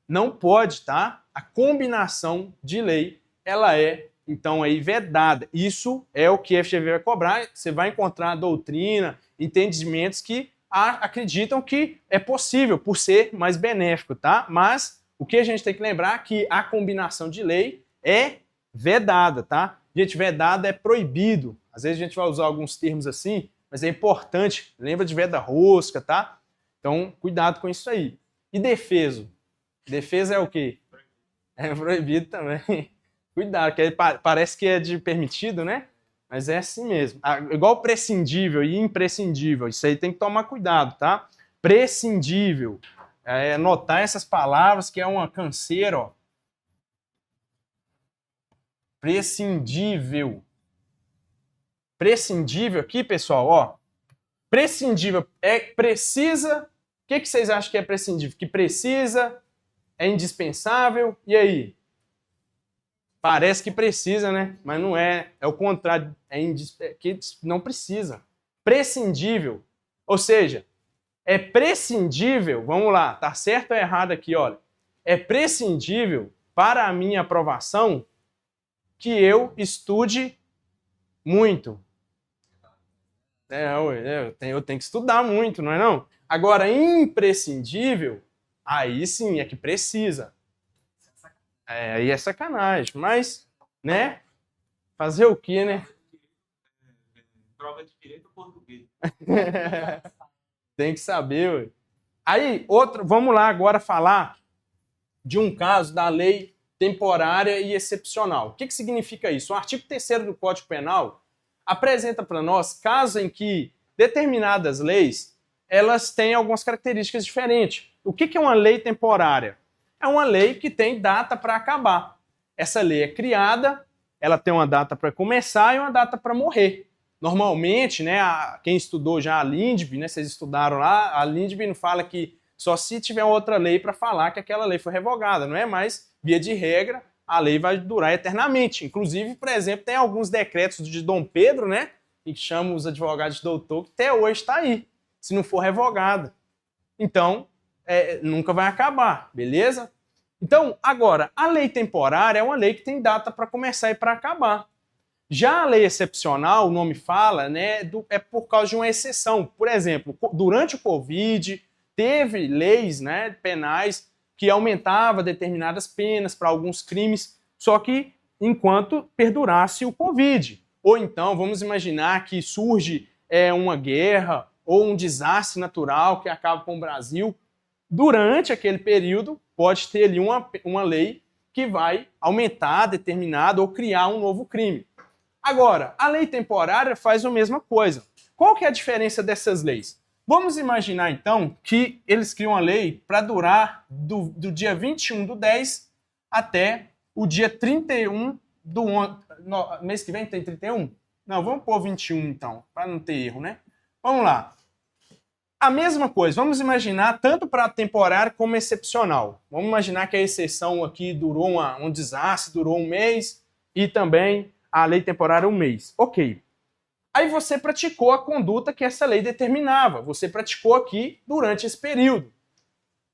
Não pode, tá? A combinação de lei, ela é, então, aí vedada. Isso é o que a FGV vai cobrar. Você vai encontrar doutrina, entendimentos que acreditam que é possível, por ser mais benéfico, tá? Mas o que a gente tem que lembrar é que a combinação de lei é vedada, tá? Gente, vedada é proibido. Às vezes a gente vai usar alguns termos assim, mas é importante. Lembra de veda rosca, tá? Então, cuidado com isso aí. E defeso? Defesa é o quê? É proibido também. Cuidado, que parece que é de permitido, né? Mas é assim mesmo. Igual prescindível e imprescindível. Isso aí tem que tomar cuidado, tá? Prescindível. Anotar essas palavras que é uma canseira, ó. Prescindível. Prescindível aqui, pessoal, ó. Prescindível é precisa. O que vocês acham que é prescindível? Que precisa, é indispensável. E aí? Parece que precisa, né? Mas não é. É o contrário. Que não precisa. Prescindível. Ou seja, é prescindível. Vamos lá. Tá certo ou errado aqui, olha. É prescindível para a minha aprovação que eu estude muito. Eu tenho que estudar muito, não é não? Agora, imprescindível, aí sim é que precisa. Aí é sacanagem, mas, né? Fazer o quê, né? Prova de direito português. Tem que saber, ué. Aí, vamos lá agora falar de um caso da lei temporária e excepcional. O que significa isso? O artigo 3º do Código Penal apresenta para nós casos em que determinadas leis elas têm algumas características diferentes. O que é uma lei temporária? É uma lei que tem data para acabar. Essa lei é criada, ela tem uma data para começar e uma data para morrer. Normalmente, né, quem estudou já a LINDB, né, vocês estudaram lá, a LINDB não fala que só se tiver outra lei para falar que aquela lei foi revogada, não é? Mas, via de regra, a lei vai durar eternamente. Inclusive, por exemplo, tem alguns decretos de Dom Pedro, né, que chamam os advogados de doutor, que até hoje está aí, se não for revogada. Então, nunca vai acabar, beleza? Então, agora, a lei temporária é uma lei que tem data para começar e para acabar. Já a lei excepcional, o nome fala, né, é por causa de uma exceção. Por exemplo, durante o Covid, teve leis, né, penais que aumentavam determinadas penas para alguns crimes, só que enquanto perdurasse o Covid. Ou então, vamos imaginar que surge uma guerra ou um desastre natural que acaba com o Brasil. Durante aquele período, pode ter ali uma lei que vai aumentar determinado ou criar um novo crime. Agora, a lei temporária faz a mesma coisa. Qual que é a diferença dessas leis? Vamos imaginar, então, que eles criam uma lei para durar do dia 21/10 até o dia 31 do... mês que vem tem 31? Não, vamos pôr 21 então, para não ter erro, né? Vamos lá. A mesma coisa, vamos imaginar tanto para temporário como excepcional. Vamos imaginar que a exceção aqui durou um desastre, durou um mês, e também a lei temporária um mês. Ok. Aí você praticou a conduta que essa lei determinava. Você praticou aqui durante esse período.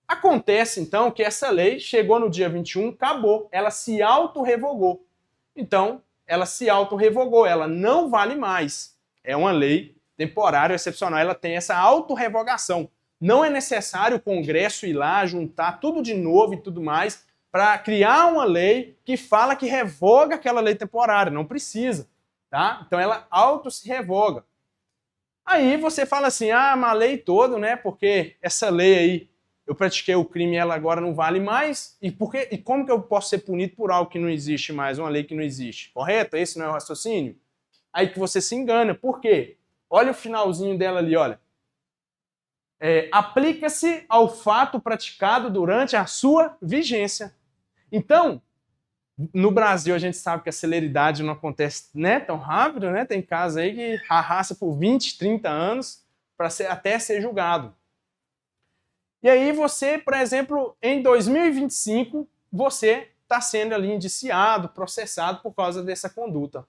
Acontece, então, que essa lei chegou no dia 21, acabou. Ela se auto-revogou. Então, ela se auto-revogou. Ela não vale mais. É uma lei temporária, excepcional. Ela tem essa auto-revogação. Não é necessário o Congresso ir lá, juntar tudo de novo e tudo mais, para criar uma lei que fala que revoga aquela lei temporária. Não precisa. Tá? Então ela auto se revoga. Aí você fala assim, mas a lei toda, né? Porque essa lei aí, eu pratiquei o crime e ela agora não vale mais. E como que eu posso ser punido por algo que não existe mais, uma lei que não existe? Correto? Esse não é o raciocínio? Aí que você se engana. Por quê? Olha o finalzinho dela ali, olha. Aplica-se ao fato praticado durante a sua vigência. Então, no Brasil, a gente sabe que a celeridade não acontece, né, tão rápido, né? Tem casos aí que arrasta por 20, 30 anos para até ser julgado. E aí você, por exemplo, em 2025, você está sendo ali indiciado, processado por causa dessa conduta.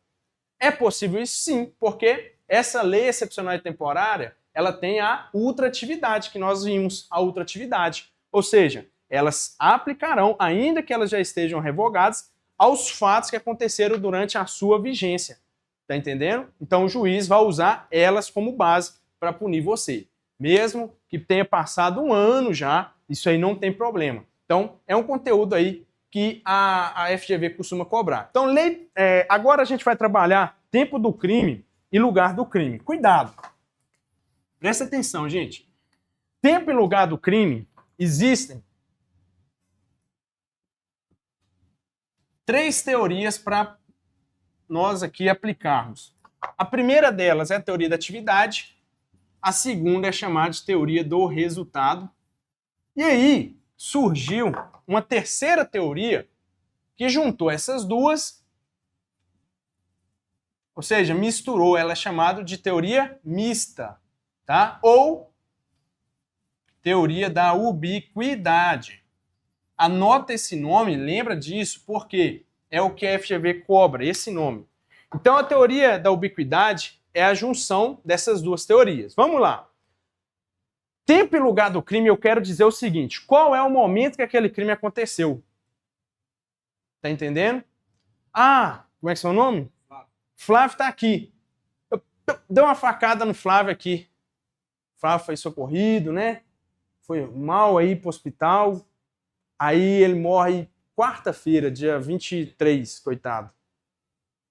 É possível isso? Sim, porque essa lei excepcional e temporária, ela tem a ultratividade, que nós vimos, a ultratividade. Ou seja, elas aplicarão, ainda que elas já estejam revogadas, aos fatos que aconteceram durante a sua vigência. Tá entendendo? Então o juiz vai usar elas como base para punir você. Mesmo que tenha passado um ano já, isso aí não tem problema. Então é um conteúdo aí que a FGV costuma cobrar. Então agora a gente vai trabalhar tempo do crime e lugar do crime. Cuidado! Presta atenção, gente. Tempo e lugar do crime existem 3 teorias para nós aqui aplicarmos. A primeira delas é a teoria da atividade, a segunda é chamada de teoria do resultado. E aí surgiu uma terceira teoria que juntou essas duas, ou seja, misturou, ela é chamada de teoria mista, tá? Ou teoria da ubiquidade. Anota esse nome, lembra disso, porque é o que a FGV cobra, esse nome. Então, a teoria da ubiquidade é a junção dessas duas teorias. Vamos lá. Tempo e lugar do crime, eu quero dizer o seguinte, qual é o momento que aquele crime aconteceu? Tá entendendo? Como é que é o seu nome? Flávio tá aqui. Eu dei uma facada no Flávio aqui. O Flávio foi socorrido, né? Foi mal aí pro hospital. Aí ele morre quarta-feira, dia 23, coitado.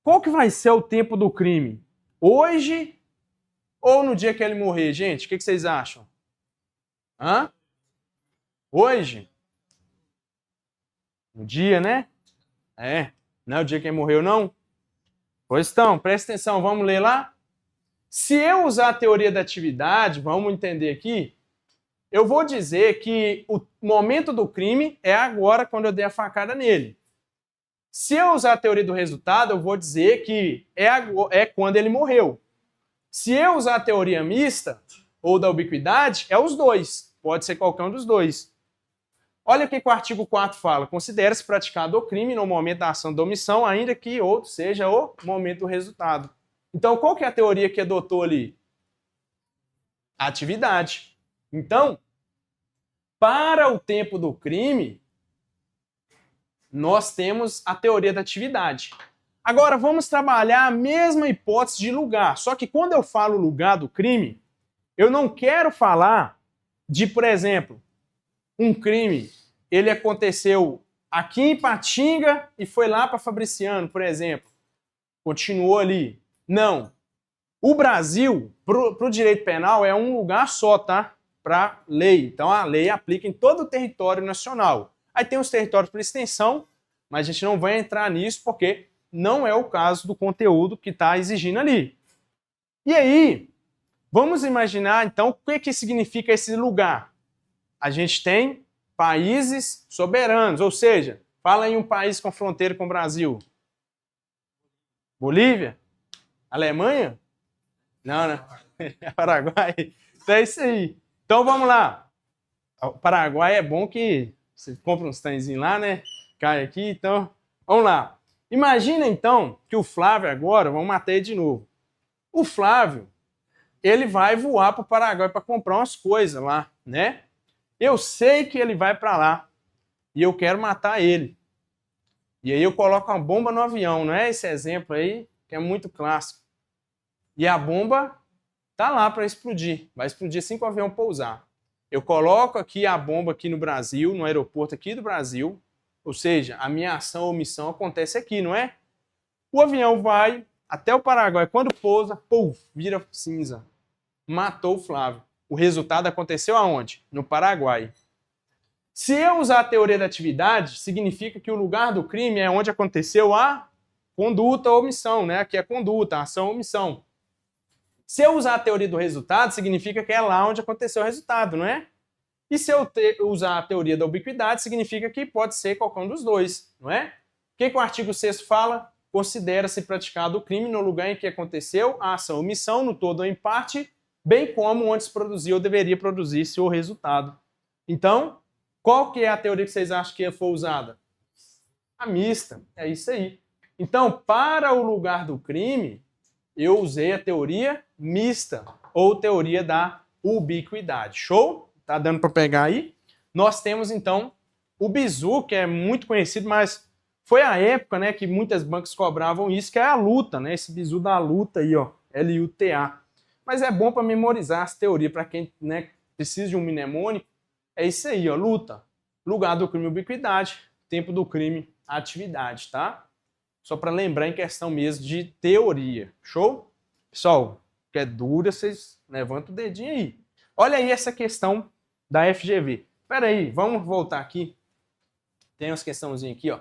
Qual que vai ser o tempo do crime? Hoje ou no dia que ele morrer? Gente, o que vocês acham? Hoje? No dia, né? Não é o dia que ele morreu, não? Pois então, presta atenção, vamos ler lá? Se eu usar a teoria da atividade, vamos entender aqui, eu vou dizer que o momento do crime é agora, quando eu dei a facada nele. Se eu usar a teoria do resultado, eu vou dizer que é quando ele morreu. Se eu usar a teoria mista, ou da ubiquidade, é os dois. Pode ser qualquer um dos dois. Olha o que o artigo 4 fala. Considera-se praticado o crime no momento da ação da omissão, ainda que outro seja o momento do resultado. Então, qual que é a teoria que adotou ali? A atividade. Então, para o tempo do crime, nós temos a teoria da atividade. Agora, vamos trabalhar a mesma hipótese de lugar. Só que quando eu falo lugar do crime, eu não quero falar de, por exemplo, um crime, ele aconteceu aqui em Patinga e foi lá para Fabriciano, por exemplo. Continuou ali. Não. O Brasil, para o direito penal, é um lugar só, tá? Para lei. Então a lei aplica em todo o território nacional. Aí tem os territórios por extensão, mas a gente não vai entrar nisso porque não é o caso do conteúdo que está exigindo ali. E aí, vamos imaginar então o que significa esse lugar. A gente tem países soberanos, ou seja, Fala em um país com fronteira com o Brasil. Bolívia? Alemanha? Não, né? É Paraguai. Então é isso aí. Então vamos lá. O Paraguai é bom que você compra uns trenzinhos lá, né? Cai aqui, então. Vamos lá. Imagina então que o Flávio agora, vamos matar ele de novo. O Flávio, ele vai voar para o Paraguai para comprar umas coisas lá, né? Eu sei que ele vai para lá e eu quero matar ele. E aí eu coloco uma bomba no avião, não é esse exemplo aí, que é muito clássico. E a bomba tá lá para explodir. Vai explodir assim que o avião pousar. Eu coloco aqui a bomba aqui no Brasil, no aeroporto aqui do Brasil, ou seja, a minha ação ou missão acontece aqui, não é? O avião vai até o Paraguai. Quando pousa, puf, vira cinza. Matou o Flávio. O resultado aconteceu aonde? No Paraguai. Se eu usar a teoria da atividade, significa que o lugar do crime é onde aconteceu a conduta ou omissão, né? Aqui é conduta, ação ou omissão. Se eu usar a teoria do resultado, significa que é lá onde aconteceu o resultado, não é? E se eu usar a teoria da ubiquidade, significa que pode ser qualquer um dos dois, não é? O que o artigo 6º fala? Considera-se praticado o crime no lugar em que aconteceu a ação ou omissão, no todo ou em parte, bem como onde se produziu ou deveria produzir-se o resultado. Então, qual que é a teoria que vocês acham que foi usada? A mista, é isso aí. Então, para o lugar do crime, eu usei a teoria mista, ou teoria da ubiquidade. Show? Tá dando para pegar aí? Nós temos, então, o bizu, que é muito conhecido, mas foi a época, né, que muitas bancas cobravam isso, que é a luta, né? Esse bizu da luta aí, ó, L-U-T-A. Mas é bom para memorizar as teorias, para quem, né, precisa de um mnemônico. É isso aí, ó, luta. Lugar do crime, ubiquidade. Tempo do crime, atividade, tá? Só para lembrar em questão mesmo de teoria. Show? Pessoal, que é dura, vocês levantam o dedinho aí. Olha aí essa questão da FGV. Espera aí, vamos voltar aqui. Tem umas questãozinhas aqui, ó.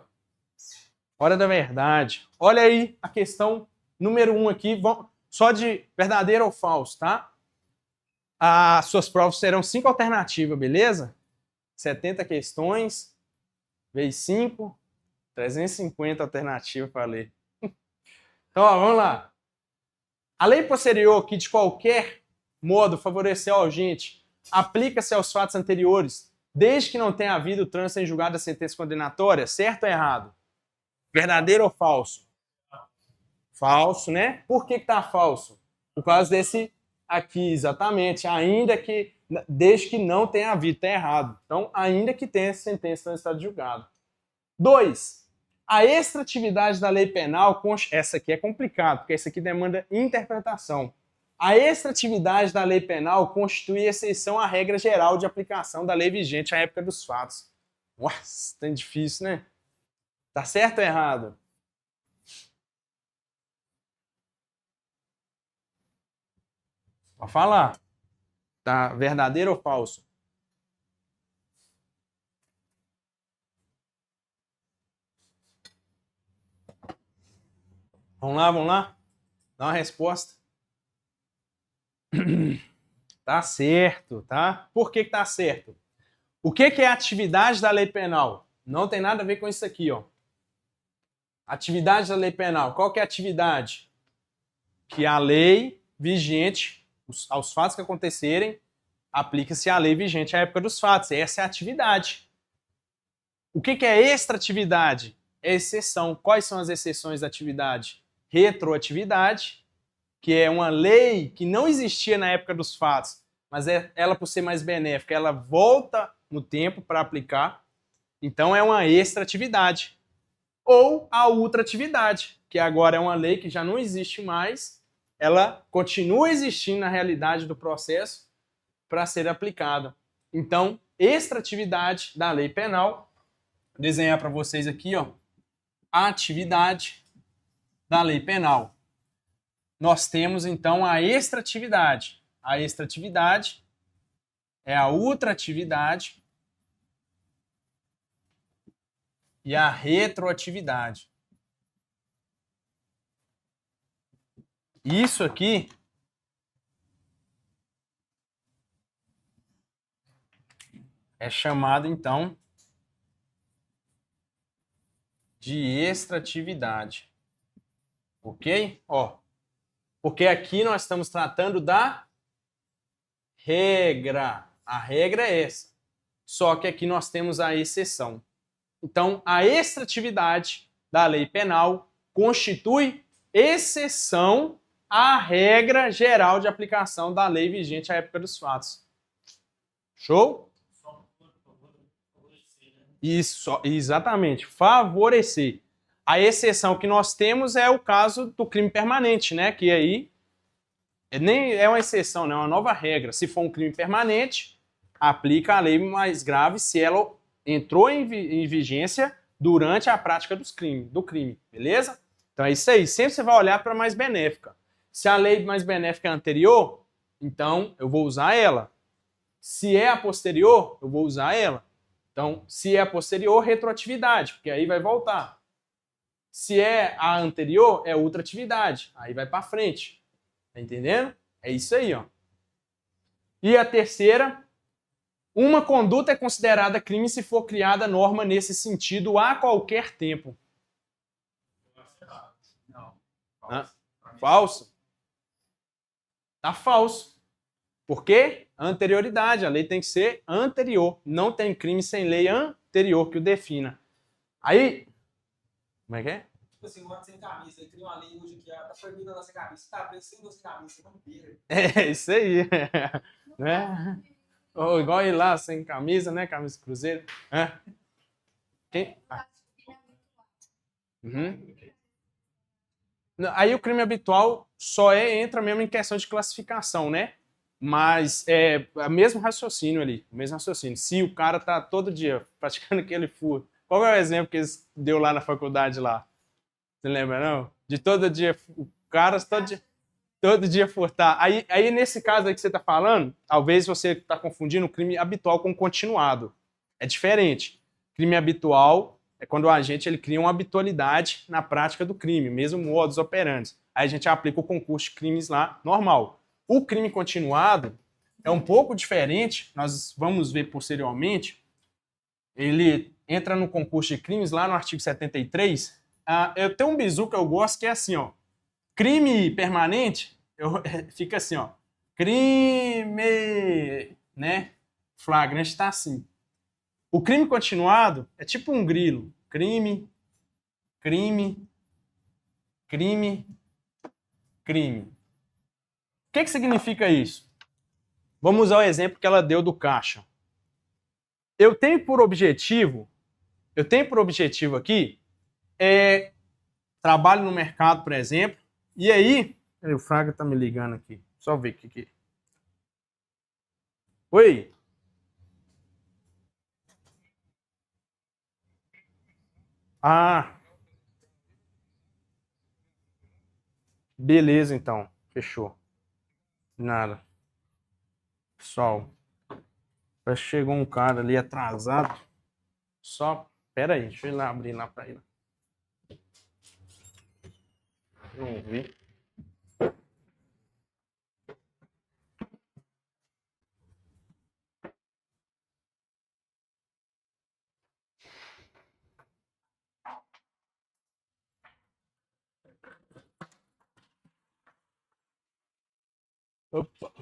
Hora da verdade. Olha aí a questão número 1 aqui, só de verdadeiro ou falso, tá? As suas provas serão 5 alternativas, beleza? 70 questões, vezes 5, 350 alternativas para ler. Então, ó, vamos lá. A lei posterior, que de qualquer modo favoreceu ao agente, aplica-se aos fatos anteriores, desde que não tenha havido trânsito em julgado da sentença condenatória, certo ou errado? Verdadeiro ou falso? Falso, né? Por que tá falso? Por causa desse aqui, exatamente. Ainda que, desde que não tenha havido, tá errado. Então, ainda que tenha sentença no estado de julgado. 2. A extratividade da lei penal, essa aqui é complicado, porque essa aqui demanda interpretação. A extratividade da lei penal constitui exceção à regra geral de aplicação da lei vigente à época dos fatos. Nossa, tá difícil, né? Tá certo ou errado? Pode falar. Tá verdadeiro ou falso? Vamos lá, vamos lá? Dá uma resposta. Tá certo, tá? Por que tá certo? O que é a atividade da lei penal? Não tem nada a ver com isso aqui, ó. Atividade da lei penal. Qual que é a atividade? Que a lei vigente, aos fatos que acontecerem, aplica-se a lei vigente à época dos fatos. Essa é a atividade. O que é extratividade? É exceção. Quais são as exceções da atividade? Retroatividade, que é uma lei que não existia na época dos fatos, mas ela, por ser mais benéfica, ela volta no tempo para aplicar. Então é uma extratividade. Ou a ultratividade, que agora é uma lei que já não existe mais, ela continua existindo na realidade do processo para ser aplicada. Então, extratividade da lei penal, vou desenhar para vocês aqui, ó, a atividade da lei penal. Nós temos então a extratividade. A extratividade é a ultratividade e a retroatividade. Isso aqui é chamado, então, de extratividade. Ok? Ó, porque aqui nós estamos tratando da regra. A regra é essa. Só que aqui nós temos a exceção. Então, a extratividade da lei penal constitui exceção à regra geral de aplicação da lei vigente à época dos fatos. Show? Isso, exatamente. Favorecer. A exceção que nós temos é o caso do crime permanente, né? Que aí nem é uma exceção, não é uma nova regra. Se for um crime permanente, aplica a lei mais grave se ela entrou em vigência durante a prática do crime, beleza? Então é isso aí. Sempre você vai olhar para a mais benéfica. Se a lei mais benéfica é anterior, então eu vou usar ela. Se é a posterior, eu vou usar ela. Então, se é a posterior, retroatividade, porque aí vai voltar. Se é a anterior, é ultratividade, aí vai para frente. Tá entendendo? É isso aí, ó. E a terceira, uma conduta é considerada crime se for criada norma nesse sentido a qualquer tempo. Não. Falso? Tá falso. Por quê? Anterioridade. A lei tem que ser anterior. Não tem crime sem lei anterior que o defina. Aí, como é que é? Tipo assim, um ano sem camisa, ele cria uma lei hoje que tá proibido a nossa camisa. Você tá preso sem nossa camisa, você não pira. É isso aí. Né? Ou igual ir lá sem camisa, né? Camisa cruzeiro. É. Quem? Ah. Uhum. Aí o crime habitual só entra mesmo em questão de classificação, né? Mas é o mesmo raciocínio ali, o mesmo raciocínio. Se o cara tá todo dia praticando aquele furto, qual é o exemplo que eles deu lá na faculdade lá? Você lembra, não? De todo dia, o cara todo dia furtar. Aí nesse caso aí que você tá falando, talvez você tá confundindo o crime habitual com continuado. É diferente. Crime habitual é quando o agente ele cria uma habitualidade na prática do crime, mesmo modus operandi. Aí a gente aplica o concurso de crimes lá, normal. O crime continuado é um pouco diferente, nós vamos ver posteriormente. Ele entra no concurso de crimes lá no artigo 73. Eu tenho um bizu que eu gosto que é assim, ó. Crime permanente, fica assim, ó. Crime, né? Flagrante está assim. O crime continuado é tipo um grilo. Crime, crime, crime, crime. O que significa isso? Vamos usar o exemplo que ela deu do caixa. Eu tenho por objetivo aqui, trabalho no mercado, por exemplo, e aí, o Fraga tá me ligando aqui, só ver o que. Oi? Ah, beleza então, fechou. Nada. Pessoal, chegou um cara ali atrasado. Só, pera aí, deixa eu ir lá abrir lá pra ele. Não vi. Opa.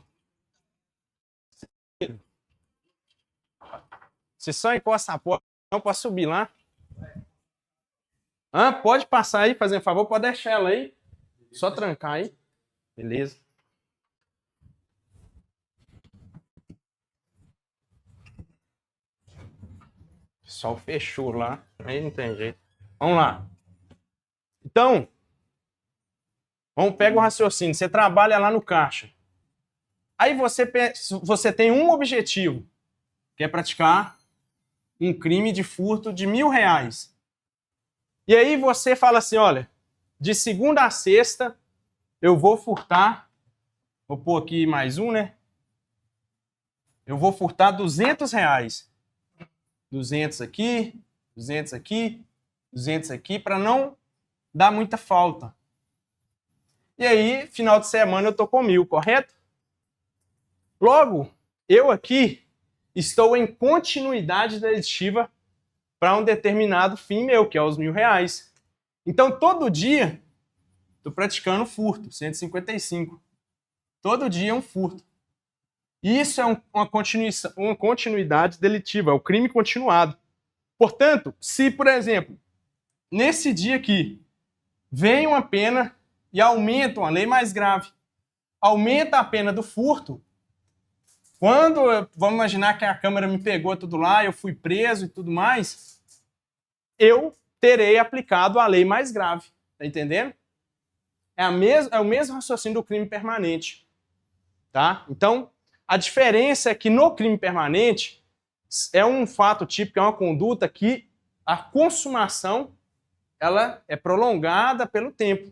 Você só encosta a porta, não pode subir lá. Pode passar aí, fazer um favor, pode deixar ela aí. Só trancar aí. Beleza. O pessoal fechou lá. Aí não tem jeito. Vamos lá. Então, pega o raciocínio. Você trabalha lá no caixa. Aí você tem um objetivo, que é praticar um crime de furto de R$1.000. E aí você fala assim, olha, de segunda a sexta eu vou furtar, vou pôr aqui mais um, né? Eu vou furtar R$200. 200 aqui, 200 aqui, 200 aqui, para não dar muita falta. E aí, final de semana eu tô com 1.000, correto? Logo, eu aqui estou em continuidade delitiva para um determinado fim meu, que é os R$1.000. Então, todo dia, estou praticando furto, 155. Todo dia é um furto. Isso é uma continuidade delitiva, é o crime continuado. Portanto, se, por exemplo, nesse dia aqui, vem uma pena e aumenta uma lei mais grave, aumenta a pena do furto, quando, vamos imaginar que a câmera me pegou tudo lá, eu fui preso e tudo mais, eu terei aplicado a lei mais grave. Tá entendendo? É o mesmo raciocínio do crime permanente. Tá? Então, a diferença é que no crime permanente é um fato típico, é uma conduta que a consumação ela é prolongada pelo tempo.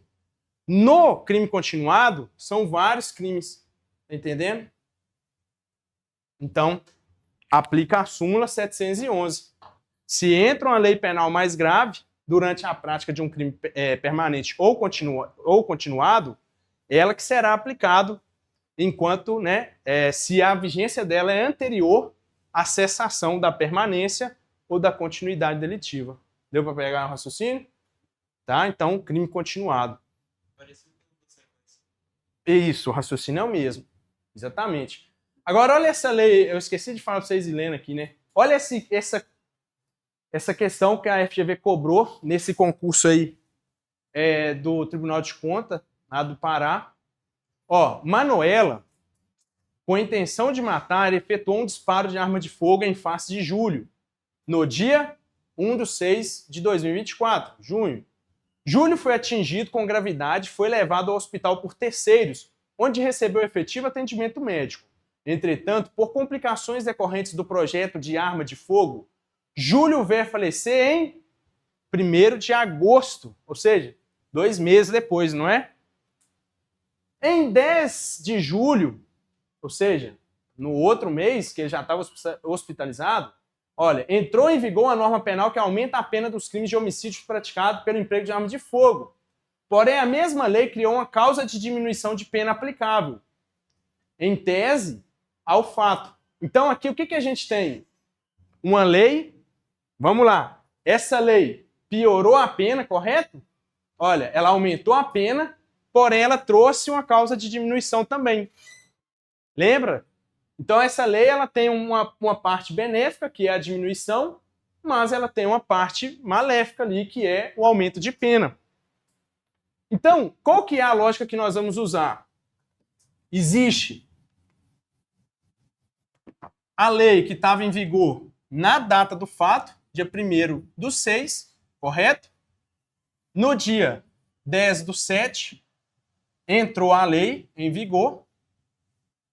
No crime continuado, são vários crimes. Tá entendendo? Então, aplica a súmula 711. Se entra uma lei penal mais grave durante a prática de um crime permanente ou continuado, ela que será aplicado enquanto, né, se a vigência dela é anterior à cessação da permanência ou da continuidade delitiva. Deu para pegar o raciocínio? Tá? Então, crime continuado. Isso, o raciocínio é o mesmo. Exatamente. Agora, olha essa lei, eu esqueci de falar para vocês, Helena, aqui, né? Olha essa questão que a FGV cobrou nesse concurso aí do Tribunal de Contas, lá do Pará. Ó, Manuela, com a intenção de matar, efetuou um disparo de arma de fogo em face de Júlio, no dia 1/6/2024, junho. Júlio foi atingido com gravidade e foi levado ao hospital por terceiros, onde recebeu efetivo atendimento médico. Entretanto, por complicações decorrentes do projeto de arma de fogo, Júlio veio a falecer em 1º de agosto, ou seja, 2 meses depois, não é? Em 10 de julho, ou seja, no outro mês, que ele já estava hospitalizado, olha, entrou em vigor a norma penal que aumenta a pena dos crimes de homicídio praticados pelo emprego de arma de fogo. Porém, a mesma lei criou uma causa de diminuição de pena aplicável, em tese, ao fato. Então, aqui, o que a gente tem? Uma lei, vamos lá, essa lei piorou a pena, correto? Olha, ela aumentou a pena, porém ela trouxe uma causa de diminuição também. Lembra? Então, essa lei ela tem uma parte benéfica, que é a diminuição, mas ela tem uma parte maléfica ali, que é o aumento de pena. Então, qual que é a lógica que nós vamos usar? Existe a lei que estava em vigor na data do fato, dia 1º/6, correto? No dia 10/7, entrou a lei em vigor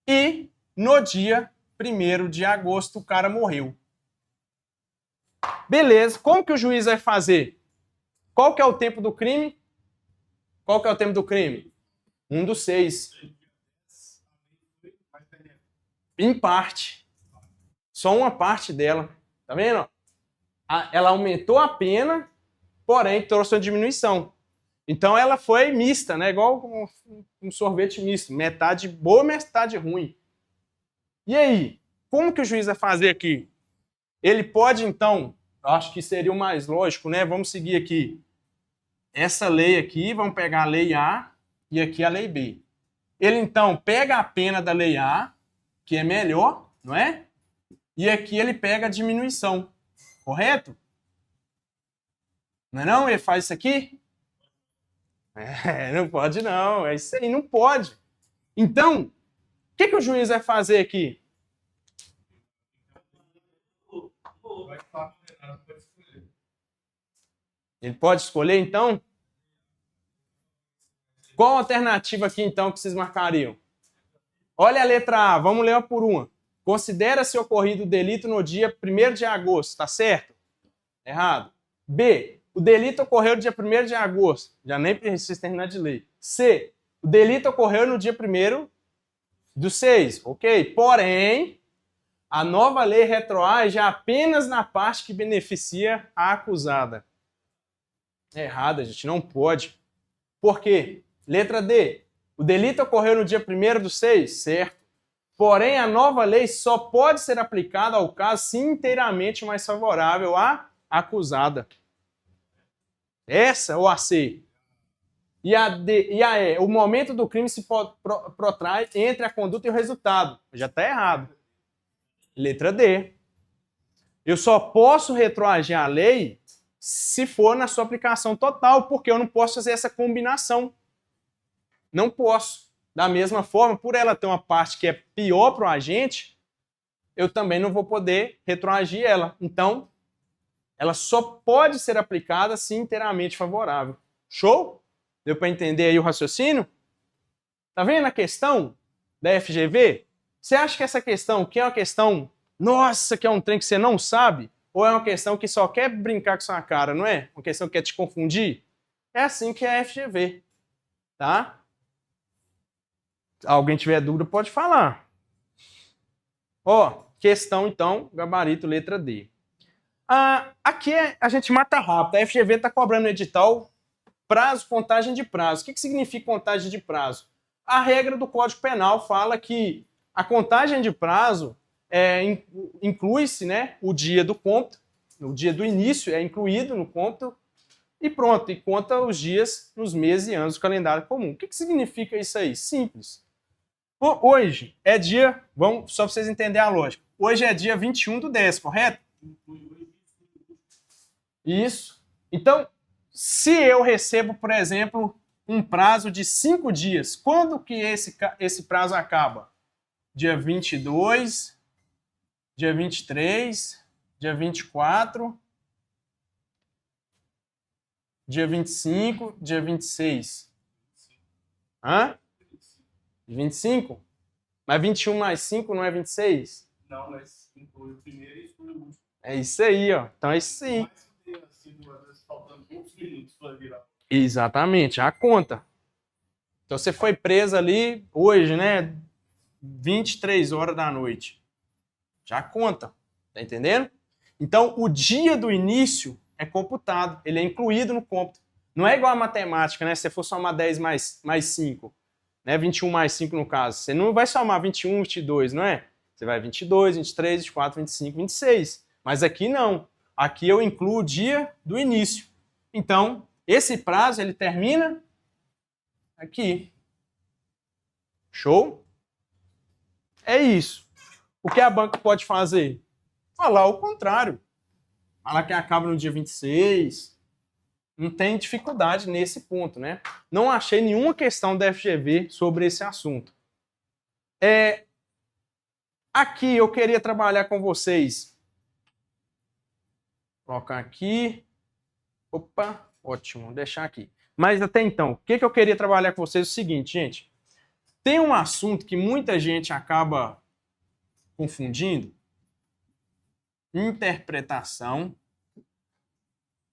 e no dia 1º de agosto o cara morreu. Beleza, como que o juiz vai fazer? Qual que é o tempo do crime? Qual que é o tempo do crime? 1/6. Em parte. Só uma parte dela. Tá vendo? Ela aumentou a pena, porém trouxe uma diminuição. Então ela foi mista, né? Igual um sorvete misto. Metade boa, metade ruim. E aí? Como que o juiz vai fazer aqui? Ele pode, então, acho que seria o mais lógico, né? Vamos seguir aqui. Essa lei aqui, vamos pegar a lei A e aqui a lei B. Ele, então, pega a pena da lei A, que é melhor, não é? E aqui ele pega a diminuição, correto? Não é não? Ele faz isso aqui? Não pode não, é isso aí, não pode. Então, o que o juiz vai fazer aqui? Ele pode escolher, então? Qual a alternativa aqui, então, que vocês marcariam? Olha a letra A, vamos ler uma por uma. Considera-se ocorrido o delito no dia 1º de agosto, tá certo? Errado. B, o delito ocorreu no dia 1º de agosto, já nem precisa terminar de ler. C, o delito ocorreu no dia 1º/6, ok? Porém, a nova lei retroage apenas na parte que beneficia a acusada. É errado, a gente não pode. Por quê? Letra D. O delito ocorreu no dia 1º/6, certo? Porém, a nova lei só pode ser aplicada ao caso se inteiramente mais favorável à acusada. Essa ou a C? E a D e a E? O momento do crime se protrai entre a conduta e o resultado. Já está errado. Letra D. Eu só posso retroagir a lei se for na sua aplicação total, porque eu não posso fazer essa combinação. Não posso. Da mesma forma, por ela ter uma parte que é pior para o agente, eu também não vou poder retroagir ela. Então, ela só pode ser aplicada se inteiramente favorável. Show? Deu para entender aí o raciocínio? Tá vendo a questão da FGV? Você acha que essa questão, que é uma questão, nossa, que é um trem que você não sabe? Ou é uma questão que só quer brincar com sua cara, não é? Uma questão que quer te confundir? É assim que é a FGV, tá? Alguém tiver dúvida, pode falar. Ó, questão, então, gabarito, letra D. Aqui a gente mata rápido. A FGV está cobrando no edital prazo, contagem de prazo. O que significa contagem de prazo? A regra do Código Penal fala que a contagem de prazo inclui-se, né, o dia do cômputo, o dia do início é incluído no cômputo e pronto, e conta os dias nos meses e anos do calendário comum. O que significa isso aí? Simples. Hoje é dia, só para vocês entenderem a lógica, hoje é dia 21/10, correto? Isso. Então, se eu recebo, por exemplo, um prazo de 5 dias, quando que esse prazo acaba? Dia 22, dia 23, dia 24, dia 25, dia 26. Hã? 25? Mas 21 mais 5 não é 26? Não, mas inclui o primeiro e exclui o último. É isso aí, ó. Então é isso aí. Mas tem assim, às vezes faltando poucos minutos para virar. Exatamente, a conta. Então você foi preso ali hoje, né? 23 horas da noite. Já conta. Tá entendendo? Então o dia do início é computado. Ele é incluído no cômputo. Não é igual a matemática, né? Se você for somar 10 mais 5. Né, 21 mais 5 no caso. Você não vai somar 21, 22, não é? Você vai 22, 23, 24, 25, 26. Mas aqui não. Aqui eu incluo o dia do início. Então, esse prazo ele termina aqui. Show? É isso. O que a banca pode fazer? Falar o contrário. Falar que acaba no dia 26. Não tem dificuldade nesse ponto, né? Não achei nenhuma questão da FGV sobre esse assunto. Aqui eu queria trabalhar com vocês. Vou colocar aqui. Opa, ótimo, vou deixar aqui. Mas até então, o que eu queria trabalhar com vocês é o seguinte, gente. Tem um assunto que muita gente acaba confundindo. Interpretação.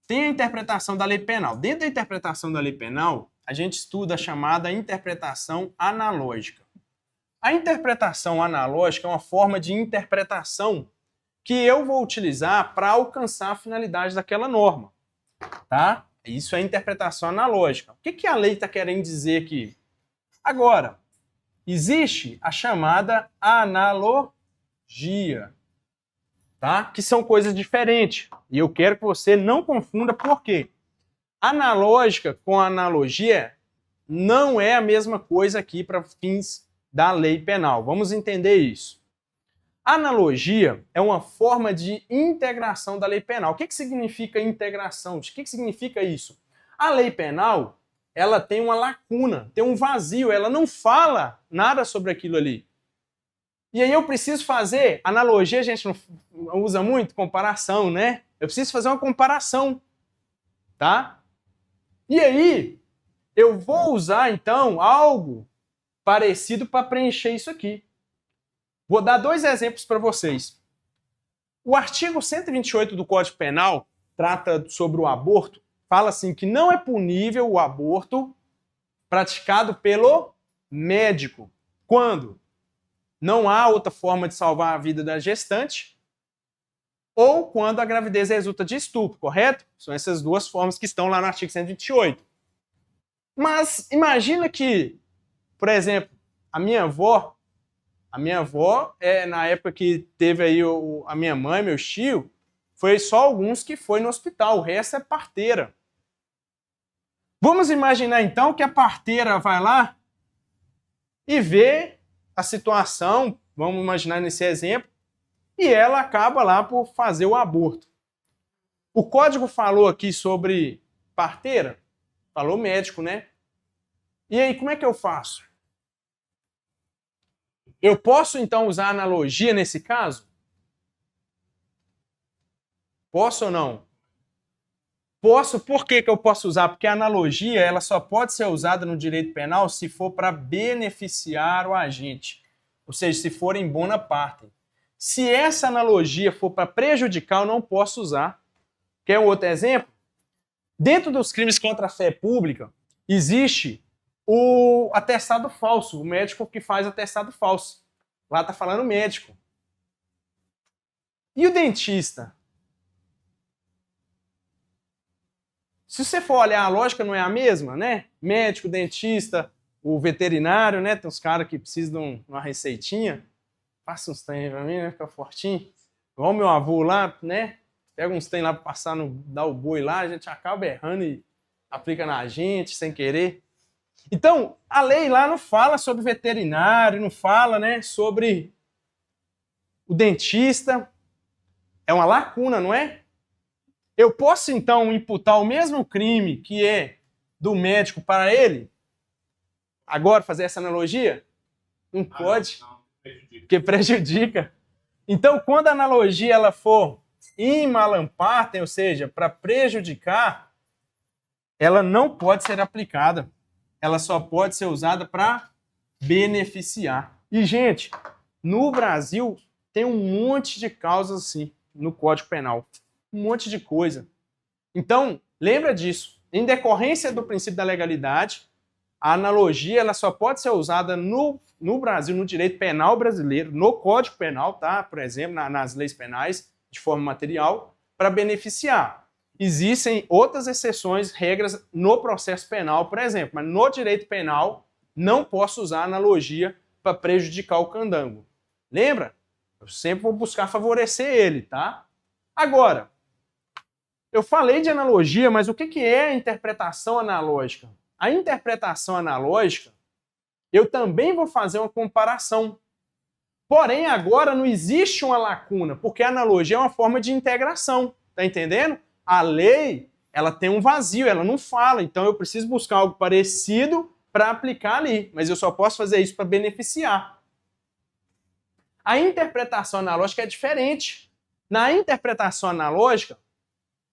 Tem a interpretação da lei penal. Dentro da interpretação da lei penal, a gente estuda a chamada interpretação analógica. A interpretação analógica é uma forma de interpretação que eu vou utilizar para alcançar a finalidade daquela norma. Tá? Isso é interpretação analógica. O que a lei está querendo dizer aqui? Agora, existe a chamada analogia. Tá? Que são coisas diferentes. E eu quero que você não confunda, por quê? Analógica com analogia não é a mesma coisa aqui para fins da lei penal. Vamos entender isso. Analogia é uma forma de integração da lei penal. O que significa integração? O que significa isso? A lei penal, ela tem uma lacuna, tem um vazio, ela não fala nada sobre aquilo ali. E aí eu preciso fazer, analogia a gente não usa muito, comparação, né? Eu preciso fazer uma comparação, tá? E aí eu vou usar então algo parecido para preencher isso aqui. Vou dar 2 exemplos para vocês. O artigo 128 do Código Penal trata sobre o aborto, fala assim que não é punível o aborto praticado pelo médico. Quando não há outra forma de salvar a vida da gestante, ou quando a gravidez resulta de estupro, correto? São essas 2 formas que estão lá no artigo 128. Mas imagina que, por exemplo, a minha avó, na época que teve aí a minha mãe, meu tio, Foi só alguns que foi no hospital, o resto é parteira. Vamos imaginar então que a parteira vai lá e vê a situação, vamos imaginar nesse exemplo, e ela acaba lá por fazer o aborto. O código falou aqui sobre parteira? Falou médico, né? E aí, como é que eu faço? Eu posso, então, usar analogia nesse caso? Posso ou não? Posso. Por que eu posso usar? Porque a analogia ela só pode ser usada no direito penal se for para beneficiar o agente. Ou seja, se for em bona parte. Se essa analogia for para prejudicar, eu não posso usar. Quer um outro exemplo? Dentro dos crimes contra a fé pública, existe o atestado falso, o médico que faz atestado falso. Lá está falando médico. E o dentista? Se você for olhar, a lógica não é a mesma, né? Médico, dentista, o veterinário, né? Tem uns caras que precisam de uma receitinha. Passa uns trem pra mim, né? Fica fortinho. Igual meu avô lá, né? Pega uns trem lá pra passar dar o boi lá, a gente acaba errando e aplica na gente sem querer. Então, a lei lá não fala sobre veterinário, não fala, né, sobre o dentista. É uma lacuna, não é? Eu posso, então, imputar o mesmo crime que é do médico para ele? Agora, fazer essa analogia? Não pode, Não, prejudica. porque prejudica. Então, quando a analogia ela for in malam partem, ou seja, para prejudicar, ela não pode ser aplicada. Ela só pode ser usada para beneficiar. E, gente, no Brasil tem um monte de causas assim no Código Penal. Um monte de coisa. Então, lembra disso. Em decorrência do princípio da legalidade, a analogia ela só pode ser usada no Brasil, no direito penal brasileiro, no Código Penal, tá? Por exemplo, nas leis penais, de forma material, para beneficiar. Existem outras exceções, regras no processo penal, por exemplo, mas no direito penal não posso usar analogia para prejudicar o candango. Lembra? Eu sempre vou buscar favorecer ele, tá? Agora, eu falei de analogia, mas o que é a interpretação analógica? A interpretação analógica, eu também vou fazer uma comparação. Porém, agora não existe uma lacuna, porque a analogia é uma forma de integração, tá entendendo? A lei, ela tem um vazio, ela não fala, então eu preciso buscar algo parecido para aplicar ali, mas eu só posso fazer isso para beneficiar. A interpretação analógica é diferente. Na interpretação analógica,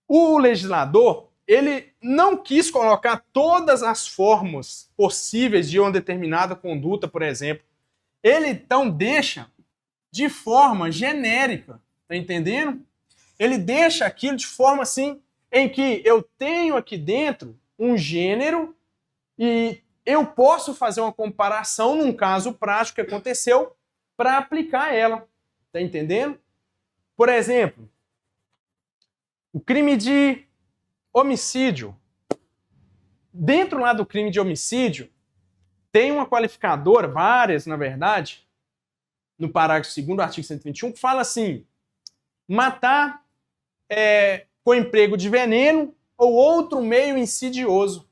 o legislador, ele não quis colocar todas as formas possíveis de uma determinada conduta, por exemplo. Ele então deixa de forma genérica, tá entendendo? Ele deixa aquilo de forma assim, em que eu tenho aqui dentro um gênero e eu posso fazer uma comparação num caso prático que aconteceu para aplicar ela, tá entendendo? Por exemplo, o crime de homicídio. Dentro lá do crime de homicídio, tem uma qualificadora, várias na verdade, no parágrafo 2º do artigo 121, que fala assim, matar com emprego de veneno ou outro meio insidioso.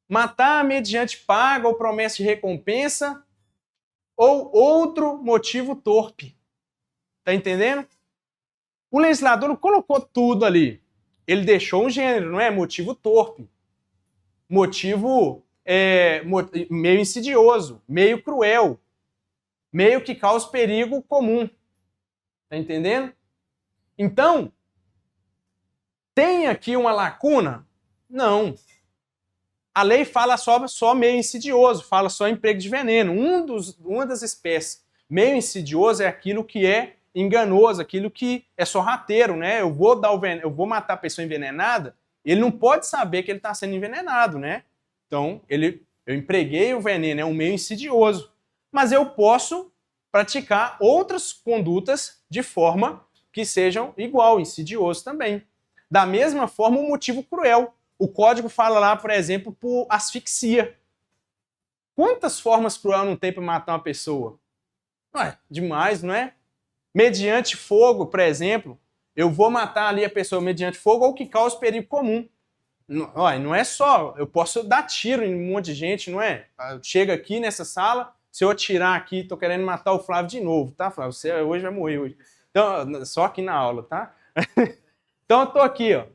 Matar mediante paga ou promessa de recompensa ou outro motivo torpe. Tá entendendo? O legislador não colocou tudo ali. Ele deixou um gênero, não é? Motivo torpe. Motivo meio insidioso, meio cruel. Meio que causa perigo comum. Tá entendendo? Então, tem aqui uma lacuna? Não. A lei fala só meio insidioso, fala só emprego de veneno. Uma das espécies. Meio insidioso é aquilo que é enganoso, aquilo que é sorrateiro, né? Eu vou matar a pessoa envenenada, ele não pode saber que ele está sendo envenenado, né? Então, eu empreguei o veneno, é um meio insidioso. Mas eu posso praticar outras condutas de forma que sejam igual, insidioso também. Da mesma forma, o motivo cruel. O código fala lá, por exemplo, por asfixia. Quantas formas cruel não tem para matar uma pessoa? Ué, demais, não é? Mediante fogo, por exemplo, eu vou matar ali a pessoa mediante fogo ou que cause perigo comum. Não é só, eu posso dar tiro em um monte de gente, não é? Chega aqui nessa sala, se eu atirar aqui, tô querendo matar o Flávio de novo, tá, Flávio? Você hoje vai morrer hoje. Então, só aqui na aula, tá? Então eu tô aqui, ó.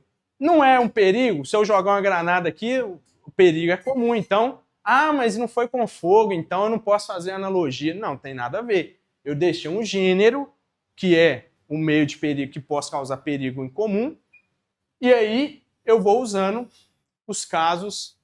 Não é um perigo, se eu jogar uma granada aqui, o perigo é comum. Então, mas não foi com fogo, então eu não posso fazer analogia. Não, tem nada a ver. Eu deixei um gênero, que é um meio de perigo que possa causar perigo em comum, e aí eu vou usando os casos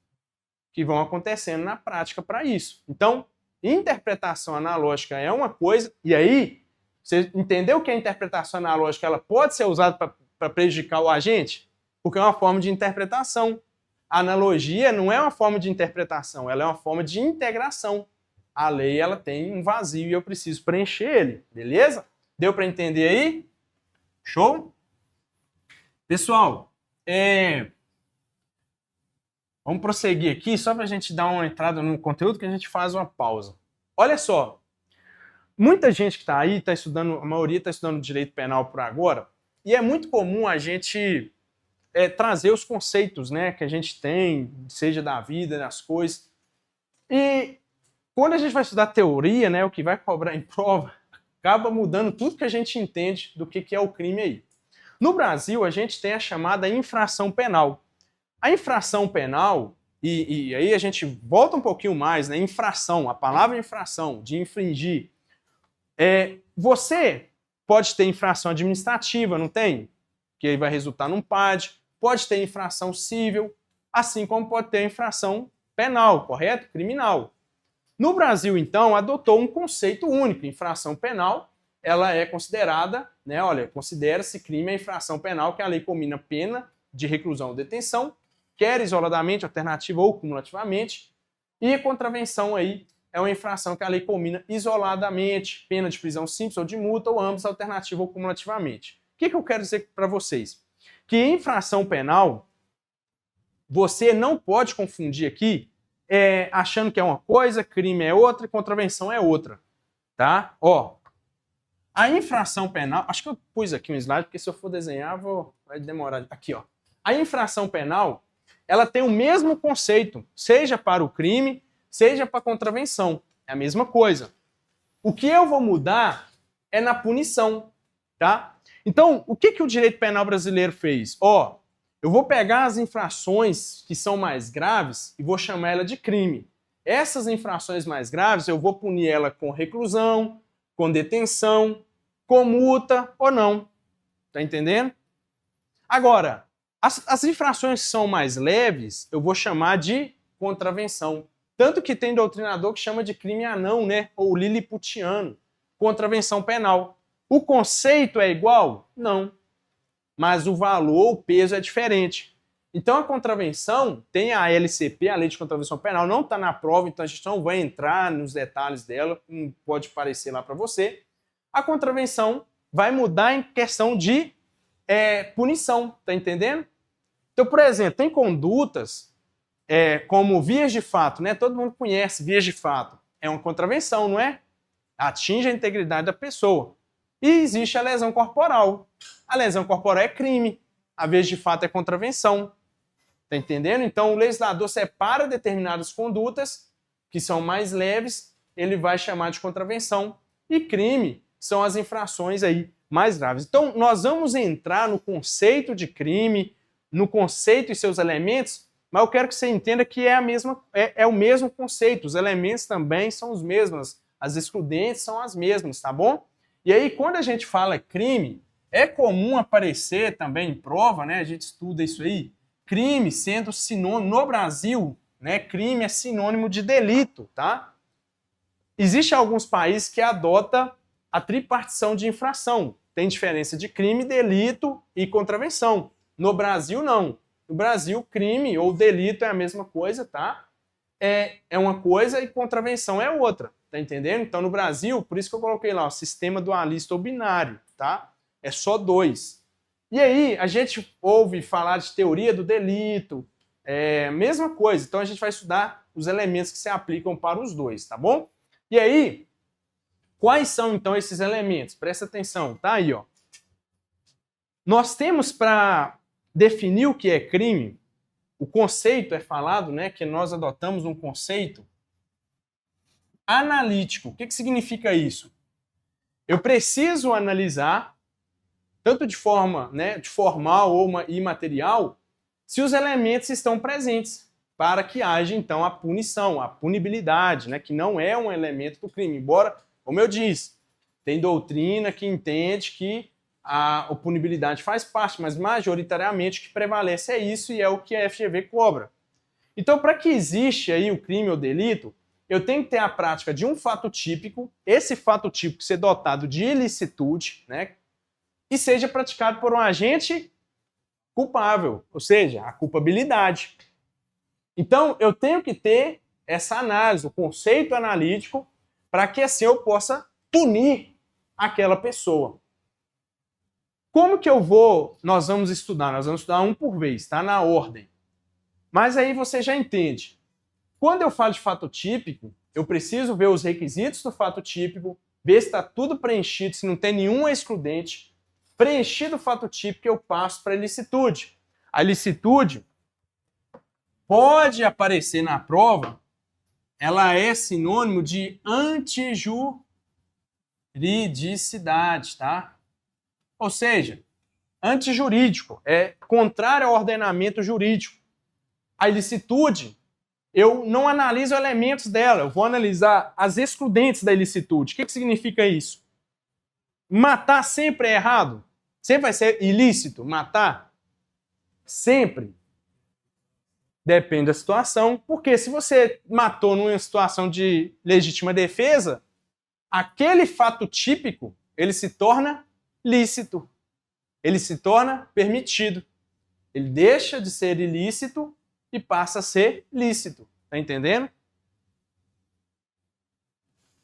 que vão acontecendo na prática para isso. Então, interpretação analógica é uma coisa, e aí, você entendeu que a interpretação analógica ela pode ser usada para prejudicar o agente? Porque é uma forma de interpretação. A analogia não é uma forma de interpretação, ela é uma forma de integração. A lei ela tem um vazio e eu preciso preencher ele, beleza? Deu para entender aí? Show? Pessoal, vamos prosseguir aqui, só para a gente dar uma entrada no conteúdo que a gente faz uma pausa. Olha só, muita gente que está aí, está estudando, a maioria está estudando direito penal por agora, e é muito comum a gente trazer os conceitos, né, que a gente tem, seja da vida, das coisas. E quando a gente vai estudar teoria, né, o que vai cobrar em prova, acaba mudando tudo que a gente entende do que é o crime aí. No Brasil, a gente tem a chamada infração penal. A infração penal, e aí a gente volta um pouquinho mais, né? Infração, a palavra infração, de infringir. Você pode ter infração administrativa, não tem? Que aí vai resultar num PAD. Pode ter infração civil, assim como pode ter infração penal, correto? Criminal. No Brasil, então, adotou um conceito único. Infração penal, ela é considerada, né? Olha, considera-se crime a infração penal que a lei combina pena de reclusão ou detenção, quer isoladamente, alternativa ou cumulativamente, e a contravenção aí é uma infração que a lei combina isoladamente, pena de prisão simples ou de multa, ou ambos, alternativa ou cumulativamente. O que eu quero dizer para vocês? Que infração penal, você não pode confundir aqui achando que é uma coisa, crime é outra e contravenção é outra, tá? Ó, a infração penal, acho que eu pus aqui um slide, porque se eu for desenhar, vai demorar. Aqui, ó. A infração penal, ela tem o mesmo conceito, seja para o crime, seja para a contravenção. É a mesma coisa. O que eu vou mudar é na punição, tá? Então, o que o direito penal brasileiro fez? Ó, eu vou pegar as infrações que são mais graves e vou chamar ela de crime. Essas infrações mais graves, eu vou punir ela com reclusão, com detenção, com multa ou não. Tá entendendo? Agora, as infrações que são mais leves, eu vou chamar de contravenção. Tanto que tem doutrinador que chama de crime anão, né? Ou liliputiano. Contravenção penal. O conceito é igual? Não. Mas o valor, o peso é diferente. Então a contravenção tem a LCP, a Lei de Contravenção Penal, não está na prova, então a gente não vai entrar nos detalhes dela, não pode parecer lá para você. A contravenção vai mudar em questão de punição, tá entendendo? Então, por exemplo, tem condutas como vias de fato, né? Todo mundo conhece vias de fato. É uma contravenção, não é? Atinge a integridade da pessoa. E existe a lesão corporal. A lesão corporal é crime. A via de fato é contravenção. Tá entendendo? Então, o legislador separa determinadas condutas que são mais leves, ele vai chamar de contravenção. E crime são as infrações aí mais graves. Então, nós vamos entrar no conceito de crime, no conceito e seus elementos, mas eu quero que você entenda que é o mesmo conceito. Os elementos também são os mesmos. As excludentes são as mesmas, tá bom? E aí, quando a gente fala crime, é comum aparecer também em prova, né? A gente estuda isso aí. Crime sendo sinônimo, no Brasil, né? Crime é sinônimo de delito, tá? Existem alguns países que adotam a tripartição de infração. Tem diferença de crime, delito e contravenção. No Brasil, não. No Brasil, crime ou delito é a mesma coisa, tá? É uma coisa e contravenção é outra. Tá entendendo? Então, no Brasil, por isso que eu coloquei lá, o sistema dualista ou binário, tá? É só dois. E aí, a gente ouve falar de teoria do delito, mesma coisa. Então, a gente vai estudar os elementos que se aplicam para os dois, tá bom? E aí, quais são, então, esses elementos? Presta atenção, tá aí, ó. Nós temos para definir o que é crime, o conceito é falado, né, que nós adotamos um conceito analítico. O que significa isso? Eu preciso analisar, tanto de forma, né, de formal ou imaterial, se os elementos estão presentes, para que haja, então, a punição, a punibilidade, né, que não é um elemento do crime. Embora, como eu disse, tem doutrina que entende que a punibilidade faz parte, mas majoritariamente o que prevalece é isso e é o que a FGV cobra. Então, para que exista aí o crime ou delito, eu tenho que ter a prática de um fato típico, esse fato típico ser dotado de ilicitude, né, e seja praticado por um agente culpável, ou seja, a culpabilidade. Então, eu tenho que ter essa análise, o conceito analítico, para que assim eu possa punir aquela pessoa. Como que nós vamos estudar? Nós vamos estudar um por vez, tá? Na ordem. Mas aí você já entende. Quando eu falo de fato típico, eu preciso ver os requisitos do fato típico, ver se está tudo preenchido, se não tem nenhum excludente. Preenchido o fato típico, eu passo para a ilicitude. A ilicitude pode aparecer na prova, ela é sinônimo de antijuridicidade, tá? Ou seja, antijurídico, é contrário ao ordenamento jurídico. A ilicitude, eu não analiso elementos dela, eu vou analisar as excludentes da ilicitude. O que significa isso? Matar sempre é errado? Sempre vai ser ilícito matar? Sempre. Depende da situação, porque se você matou numa situação de legítima defesa, aquele fato típico, ele se torna lícito. Ele se torna permitido. Ele deixa de ser ilícito e passa a ser lícito. Tá entendendo?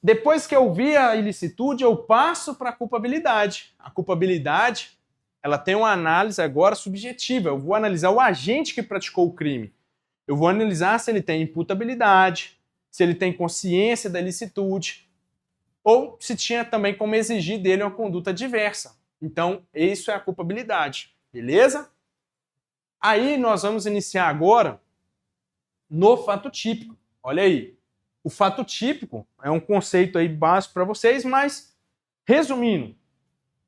Depois que eu vi a ilicitude, eu passo para a culpabilidade. A culpabilidade, ela tem uma análise agora subjetiva. Eu vou analisar o agente que praticou o crime. Eu vou analisar se ele tem imputabilidade, se ele tem consciência da ilicitude, ou se tinha também como exigir dele uma conduta diversa. Então, isso é a culpabilidade. Beleza? Aí nós vamos iniciar agora no fato típico. Olha aí. O fato típico é um conceito aí básico para vocês, mas, resumindo,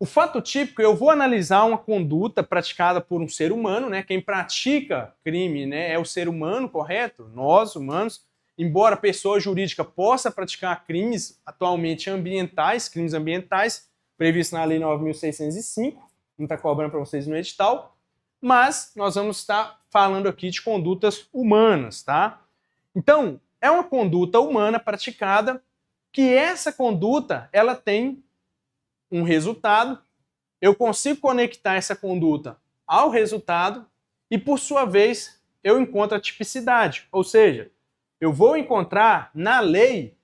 o fato típico, eu vou analisar uma conduta praticada por um ser humano, né? Quem pratica crime, né, é o ser humano, correto? Nós, humanos. Embora a pessoa jurídica possa praticar crimes atualmente ambientais, crimes ambientais, previsto na Lei 9.605, não está cobrando para vocês no edital, mas nós vamos estar falando aqui de condutas humanas, tá? Então, é uma conduta humana praticada que essa conduta, ela tem um resultado, eu consigo conectar essa conduta ao resultado e, por sua vez, eu encontro a tipicidade, ou seja, eu vou encontrar na lei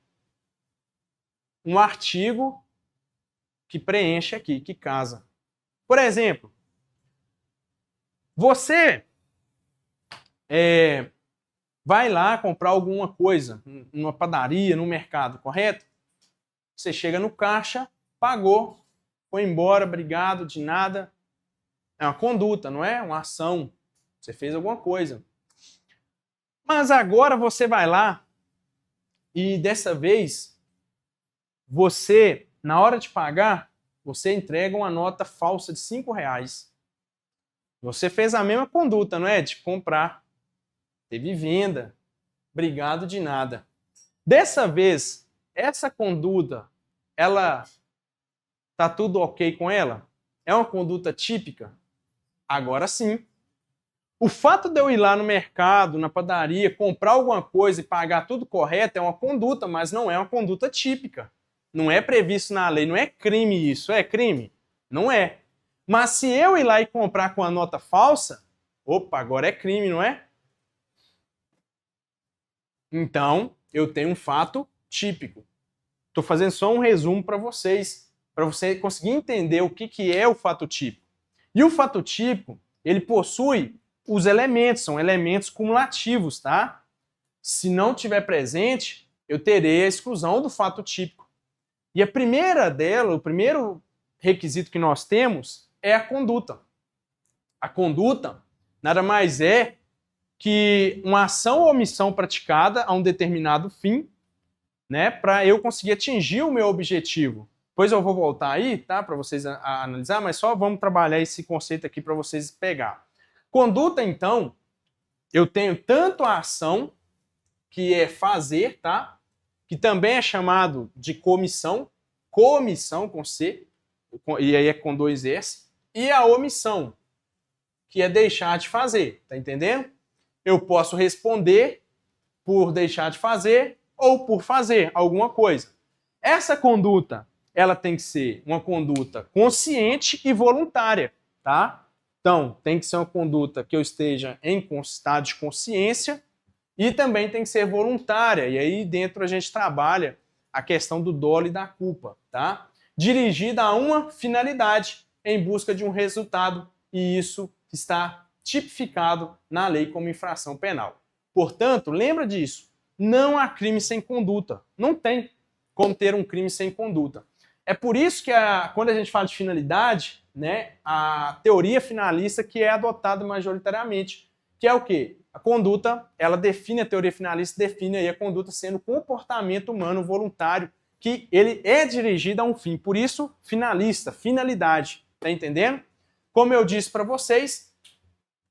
um artigo que preenche aqui, que casa. Por exemplo, você vai lá comprar alguma coisa numa padaria, no mercado, correto? Você chega no caixa, pagou, foi embora, obrigado, de nada. É uma conduta, não é? Uma ação. Você fez alguma coisa. Mas agora você vai lá e dessa vez você, na hora de pagar, você entrega uma nota falsa de R$5. Você fez a mesma conduta, não é? De comprar. Teve venda. Obrigado de nada. Dessa vez, essa conduta, ela tá tudo ok com ela? É uma conduta típica? Agora sim. O fato de eu ir lá no mercado, na padaria, comprar alguma coisa e pagar tudo correto é uma conduta, mas não é uma conduta típica. Não é previsto na lei, não é crime isso. É crime? Não é. Mas se eu ir lá e comprar com a nota falsa, opa, agora é crime, não é? Então, eu tenho um fato típico. Estou fazendo só um resumo para vocês, para você conseguir entender o que é o fato típico. E o fato típico, ele possui os elementos, são elementos cumulativos, tá? Se não tiver presente, eu terei a exclusão do fato típico. E a primeira dela, o primeiro requisito que nós temos é a conduta. A conduta nada mais é que uma ação ou omissão praticada a um determinado fim, né, para eu conseguir atingir o meu objetivo. Depois eu vou voltar aí, tá, para vocês analisar, mas só vamos trabalhar esse conceito aqui para vocês pegar. Conduta, então, eu tenho tanto a ação, que é fazer, tá, que também é chamado de comissão com C, e aí é com 2 S, e a omissão, que é deixar de fazer, tá entendendo? Eu posso responder por deixar de fazer ou por fazer alguma coisa. Essa conduta, ela tem que ser uma conduta consciente e voluntária, tá? Então, tem que ser uma conduta que eu esteja em estado de consciência e também tem que ser voluntária. E aí dentro a gente trabalha a questão do dolo e da culpa, tá? Dirigida a uma finalidade em busca de um resultado, e isso está tipificado na lei como infração penal. Portanto, lembra disso, não há crime sem conduta. Não tem como ter um crime sem conduta. É por isso que quando a gente fala de finalidade, né, a teoria finalista que é adotada majoritariamente, que é o quê? A conduta, ela define, a teoria finalista define aí a conduta sendo comportamento humano voluntário, que ele é dirigido a um fim. Por isso, finalista, finalidade. Tá entendendo? Como eu disse para vocês,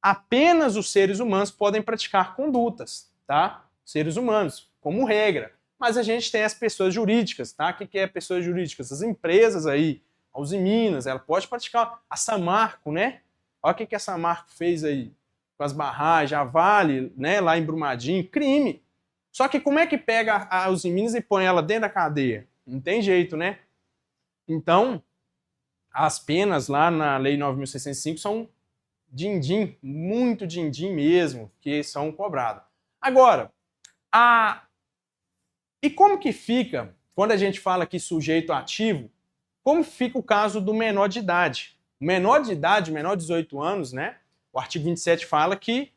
apenas os seres humanos podem praticar condutas, tá? Seres humanos, como regra. Mas a gente tem as pessoas jurídicas, tá? O que é pessoas jurídicas? As empresas aí, a Uzi Minas, ela pode praticar. A Samarco, né? Olha o que a Samarco fez aí com as barragens, a Vale, né? Lá em Brumadinho, crime. Só que como é que pega a Uzi Minas e põe ela dentro da cadeia? Não tem jeito, né? Então, as penas lá na Lei 9.605 são din-din, muito din-din mesmo, que são cobrados. Agora, e como que fica, quando a gente fala aqui sujeito ativo, como fica o caso do menor de idade? O menor de idade, menor de 18 anos, né? O artigo 27 fala que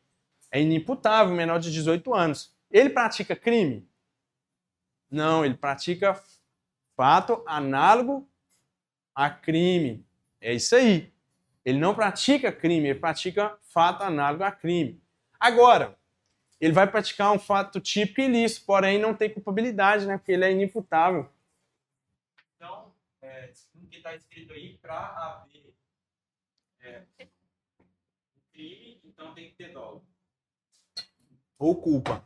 é inimputável o menor de 18 anos. Ele pratica crime? Não, ele pratica fato análogo a crime. É isso aí. Ele não pratica crime, ele pratica fato análogo a crime. Agora, ele vai praticar um fato típico e ilícito, porém não tem culpabilidade, né? Porque ele é inimputável. Então, o que está escrito aí, para haver crime, então tem que ter dolo. Ou culpa.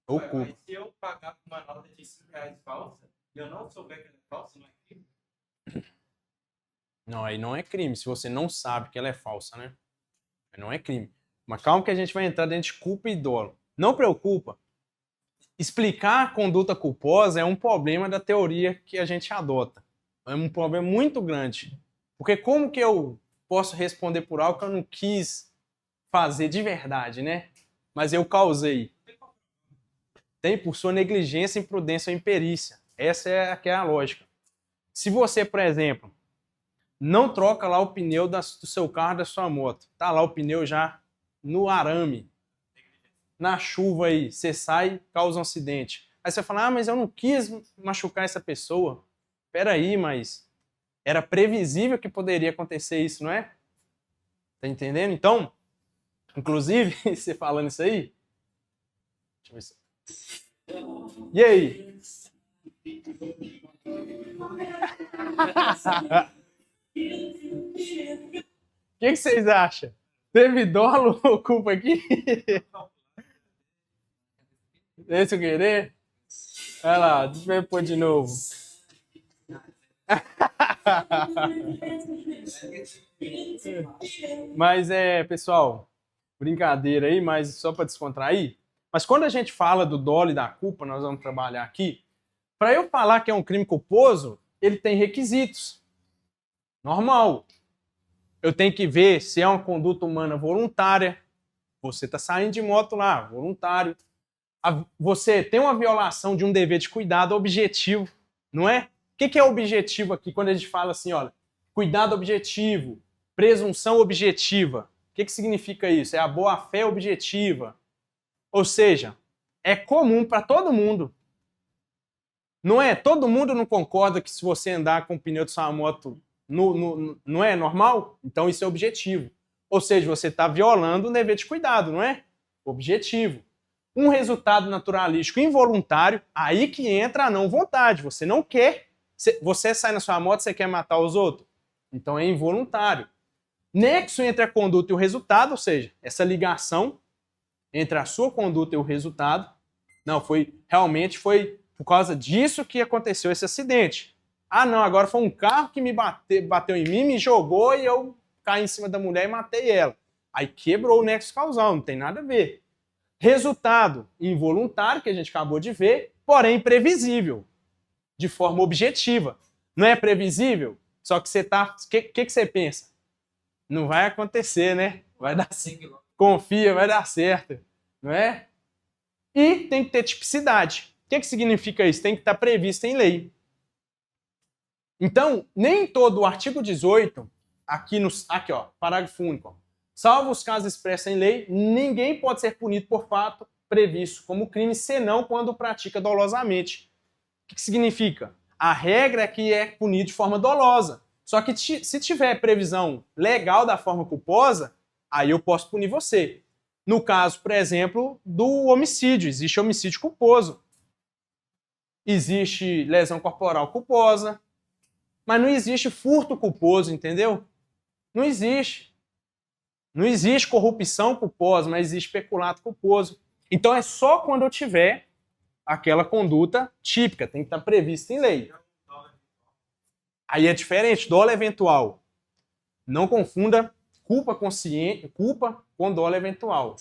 Ou Mas culpa. se eu pagar uma nota de R$5 falsa e eu não souber que ela é falsa, não é crime? Não, aí não é crime, se você não sabe que ela é falsa, né? Não é crime. Mas calma que a gente vai entrar dentro de culpa e dolo. Não preocupa. Explicar a conduta culposa é um problema da teoria que a gente adota. É um problema muito grande. Porque como que eu posso responder por algo que eu não quis fazer de verdade, né? Mas eu causei. Tem por sua negligência, imprudência ou imperícia. Essa é a lógica. Se você, por exemplo, não troca lá o pneu do seu carro, da sua moto, tá lá o pneu já no arame, na chuva aí, você sai, causa um acidente. Aí você fala, mas eu não quis machucar essa pessoa. Peraí, mas era previsível que poderia acontecer isso, não é? Tá entendendo? Então, inclusive, você falando isso aí, deixa eu ver se... E aí? O que vocês acham? Teve dolo ou culpa aqui? Deixa eu querer? Olha lá, deixa eu pôr de novo. Mas pessoal, brincadeira aí, mas só para descontrair. Mas quando a gente fala do dolo e da culpa, nós vamos trabalhar aqui. Para eu falar que é um crime culposo, ele tem requisitos. Normal. Eu tenho que ver se é uma conduta humana voluntária. Você está saindo de moto lá, voluntário. Você tem uma violação de um dever de cuidado objetivo, não é? O que é objetivo aqui quando a gente fala assim, olha, cuidado objetivo, presunção objetiva? O que significa isso? É a boa-fé objetiva. Ou seja, é comum para todo mundo. Não é? Todo mundo não concorda que se você andar com o pneu de sua moto Não é normal? Então isso é objetivo. Ou seja, você está violando o dever de cuidado, não é? Objetivo. Um resultado naturalístico involuntário, aí que entra a não vontade. Você não quer. Você sai na sua moto, você quer matar os outros? Então é involuntário. Nexo entre a conduta e o resultado, ou seja, essa ligação entre a sua conduta e o resultado. Não, realmente foi por causa disso que aconteceu esse acidente. Ah, não, agora foi um carro que me bateu em mim, me jogou e eu caí em cima da mulher e matei ela. Aí quebrou o nexo causal, não tem nada a ver. Resultado involuntário, que a gente acabou de ver, porém previsível, de forma objetiva. Não é previsível? Só que você tá. O que você pensa? Não vai acontecer, né? Vai dar certo. Confia, vai dar certo. Não é? E tem que ter tipicidade. O que significa isso? Tem que estar previsto em lei. Então, nem todo o artigo 18, aqui, ó, parágrafo único, ó, salvo os casos expressos em lei, ninguém pode ser punido por fato previsto como crime, senão quando pratica dolosamente. O que significa? A regra é que é punido de forma dolosa. Só que se tiver previsão legal da forma culposa, aí eu posso punir você. No caso, por exemplo, do homicídio, existe homicídio culposo. Existe lesão corporal culposa, mas não existe furto culposo, entendeu? Não existe. Não existe corrupção culposa, mas existe peculato culposo. Então é só quando eu tiver aquela conduta típica, tem que estar prevista em lei. Aí é diferente, dolo eventual. Não confunda culpa consciente, culpa com dolo eventual.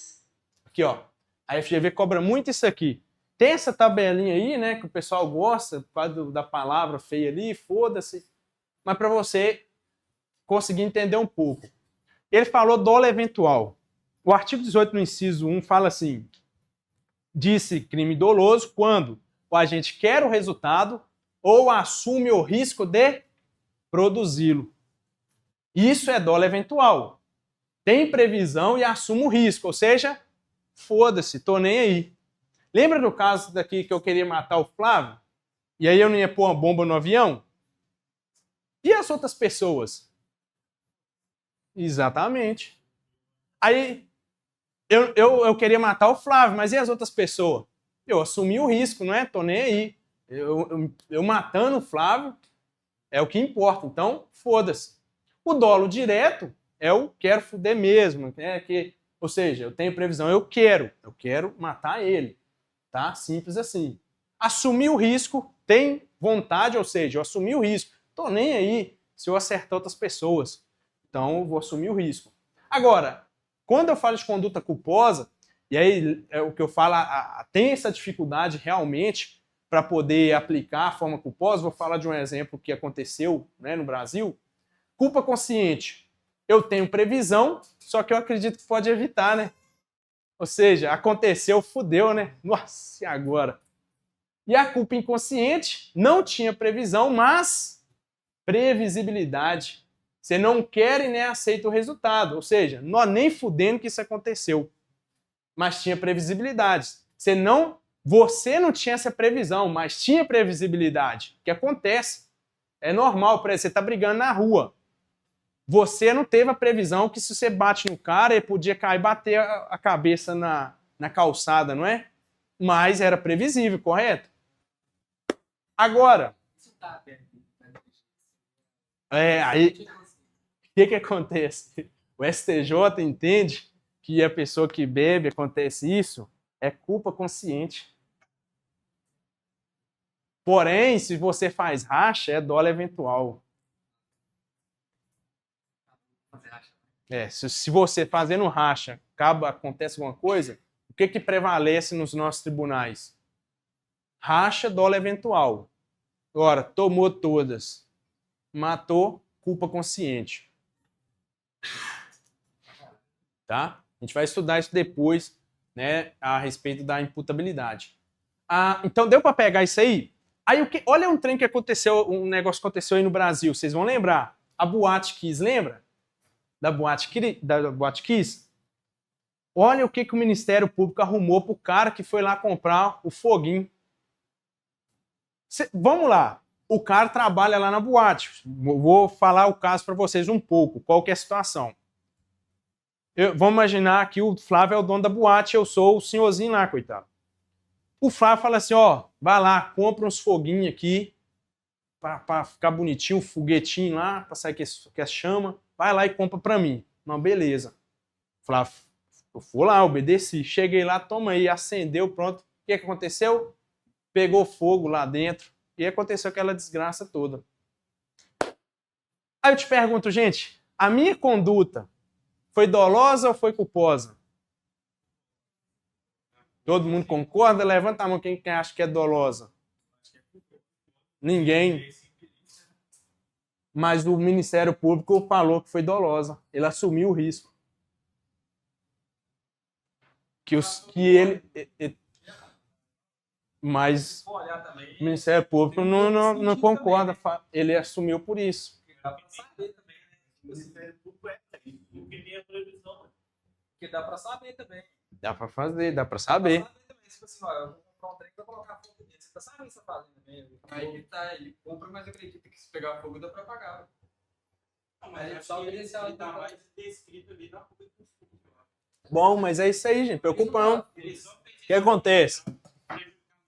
Aqui, ó. A FGV cobra muito isso aqui. Tem essa tabelinha aí, né, que o pessoal gosta, por causa da palavra feia ali, foda-se. Mas para você conseguir entender um pouco. Ele falou dolo eventual. O artigo 18, no inciso 1, fala assim: disse crime doloso quando o agente quer o resultado ou assume o risco de produzi-lo. Isso é dolo eventual. Tem previsão e assumo o risco, ou seja, foda-se, tô nem aí. Lembra do caso daqui que eu queria matar o Flávio? E aí eu não ia pôr uma bomba no avião? E as outras pessoas? Exatamente. Aí eu queria matar o Flávio, mas e as outras pessoas? Eu assumi o risco, não é? Tô nem aí. Eu matando o Flávio é o que importa. Então, foda-se. O dolo direto é o quero fuder mesmo. Ou seja, eu tenho previsão, eu quero matar ele. Tá? Simples assim. Assumir o risco, tem vontade, ou seja, eu assumi o risco. Tô nem aí se eu acertar outras pessoas. Então, eu vou assumir o risco. Agora, quando eu falo de conduta culposa, e aí é o que eu falo, tem essa dificuldade realmente para poder aplicar a forma culposa, vou falar de um exemplo que aconteceu, né, no Brasil. Culpa consciente. Eu tenho previsão, só que eu acredito que pode evitar, né? Ou seja, aconteceu, fudeu, né? Nossa, e agora? E a culpa inconsciente não tinha previsão, mas previsibilidade. Você não quer e nem aceita o resultado. Ou seja, não nem fudendo que isso aconteceu. Mas tinha previsibilidade. Você não tinha essa previsão, mas tinha previsibilidade. O que acontece? É normal, por exemplo, você está brigando na rua. Você não teve a previsão que se você bate no cara, ele podia cair e bater a cabeça na calçada, não é? Mas era previsível, correto? Agora, aí, o que acontece? O STJ entende que a pessoa que bebe, acontece isso, é culpa consciente. Porém, se você faz racha, é dolo eventual. Se você fazendo racha, acontece alguma coisa, o que prevalece nos nossos tribunais? Racha, dolo eventual. Agora, tomou todas, matou, culpa consciente. Tá? A gente vai estudar isso depois, né, a respeito da imputabilidade. Então, deu para pegar isso aí? Olha um trem que aconteceu, um negócio que aconteceu aí no Brasil, vocês vão lembrar. A Boate Kiss, lembra? Da Boate Kiss? Olha o que o Ministério Público arrumou pro cara que foi lá comprar o foguinho. Vamos lá. o cara trabalha lá na boate. Vou falar o caso para vocês um pouco, qual que é a situação. Vamos imaginar que o Flávio é o dono da boate, eu sou o senhorzinho lá, coitado. O Flávio fala assim, ó, vai lá, compra uns foguinhos aqui, para ficar bonitinho, um foguetinho lá, para sair que é chama, vai lá e compra para mim. Não, beleza. Flávio, eu fui lá, obedeci, cheguei lá, toma aí, acendeu, pronto. O que aconteceu? Pegou fogo lá dentro e aconteceu aquela desgraça toda. Aí eu te pergunto, gente, a minha conduta foi dolosa ou foi culposa? Todo mundo concorda? Levanta a mão quem acha que é dolosa. Ninguém. Mas o Ministério Público falou que foi dolosa. Ele assumiu o risco. Mas o Ministério Público não concorda. Ele assumiu por isso. Dá pra saber também, né? O Ministério Público é isso. O que tem a proibição, né? Porque dá pra saber também. Dá pra fazer, dá pra saber. Dá pra saber também. Tipo assim, ó, eu vou comprar um trem e vou colocar fogo dentro. Você tá sabendo o que você tá fazendo também? Aí que tá, ele compra, mas acredita que se pegar fogo dá pra pagar. Velho. Mas Aí acho só que ele obedecer a tá lei. mais descrito ali na Fuga do Sul. Bom, mas é isso aí, gente. Preocupão. Ele só fez O que acontece?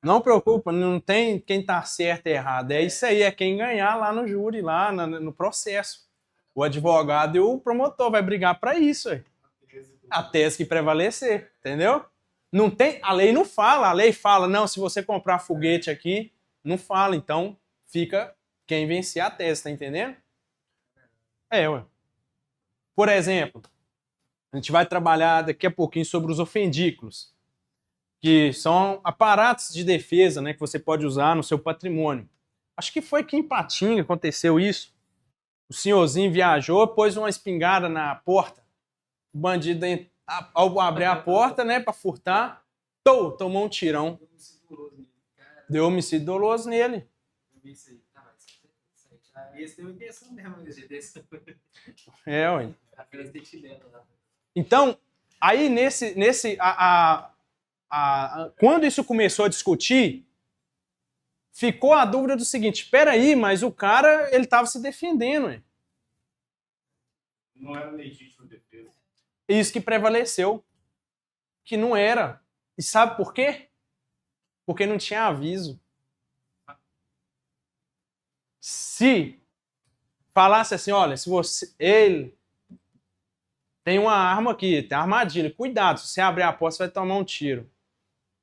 Não preocupa, não tem quem tá certo e errado. É isso aí, é quem ganhar lá no júri, lá no processo. O advogado e o promotor vai brigar para isso, aí. A tese que prevalecer, entendeu? Não tem, a lei não fala, a lei fala, não, se você comprar foguete aqui, não fala, então fica quem vencer a tese, tá entendendo? Ué. Por exemplo, a gente vai trabalhar daqui a pouquinho sobre os ofendículos, que são aparatos de defesa, né, que você pode usar no seu patrimônio. Acho que foi aqui em Patinga aconteceu isso. O senhorzinho viajou, pôs uma espingarda na porta. O bandido, ao abrir a porta, né, para furtar, tomou um tirão. Deu homicídio doloso nele. Eu vi isso aí. Tá, mas isso aí já Esse tem uma intenção mesmo. Esse Ué. apenas tem chileno lá. Então, aí quando isso começou a discutir, ficou a dúvida do seguinte, espera aí, mas o cara, ele estava se defendendo. Ué. Não era legítima defesa. Isso que prevaleceu, que não era. E sabe por quê? Porque não tinha aviso. Se falasse assim, olha, se ele tem uma arma aqui, tem uma armadilha, cuidado, se você abrir a porta, você vai tomar um tiro.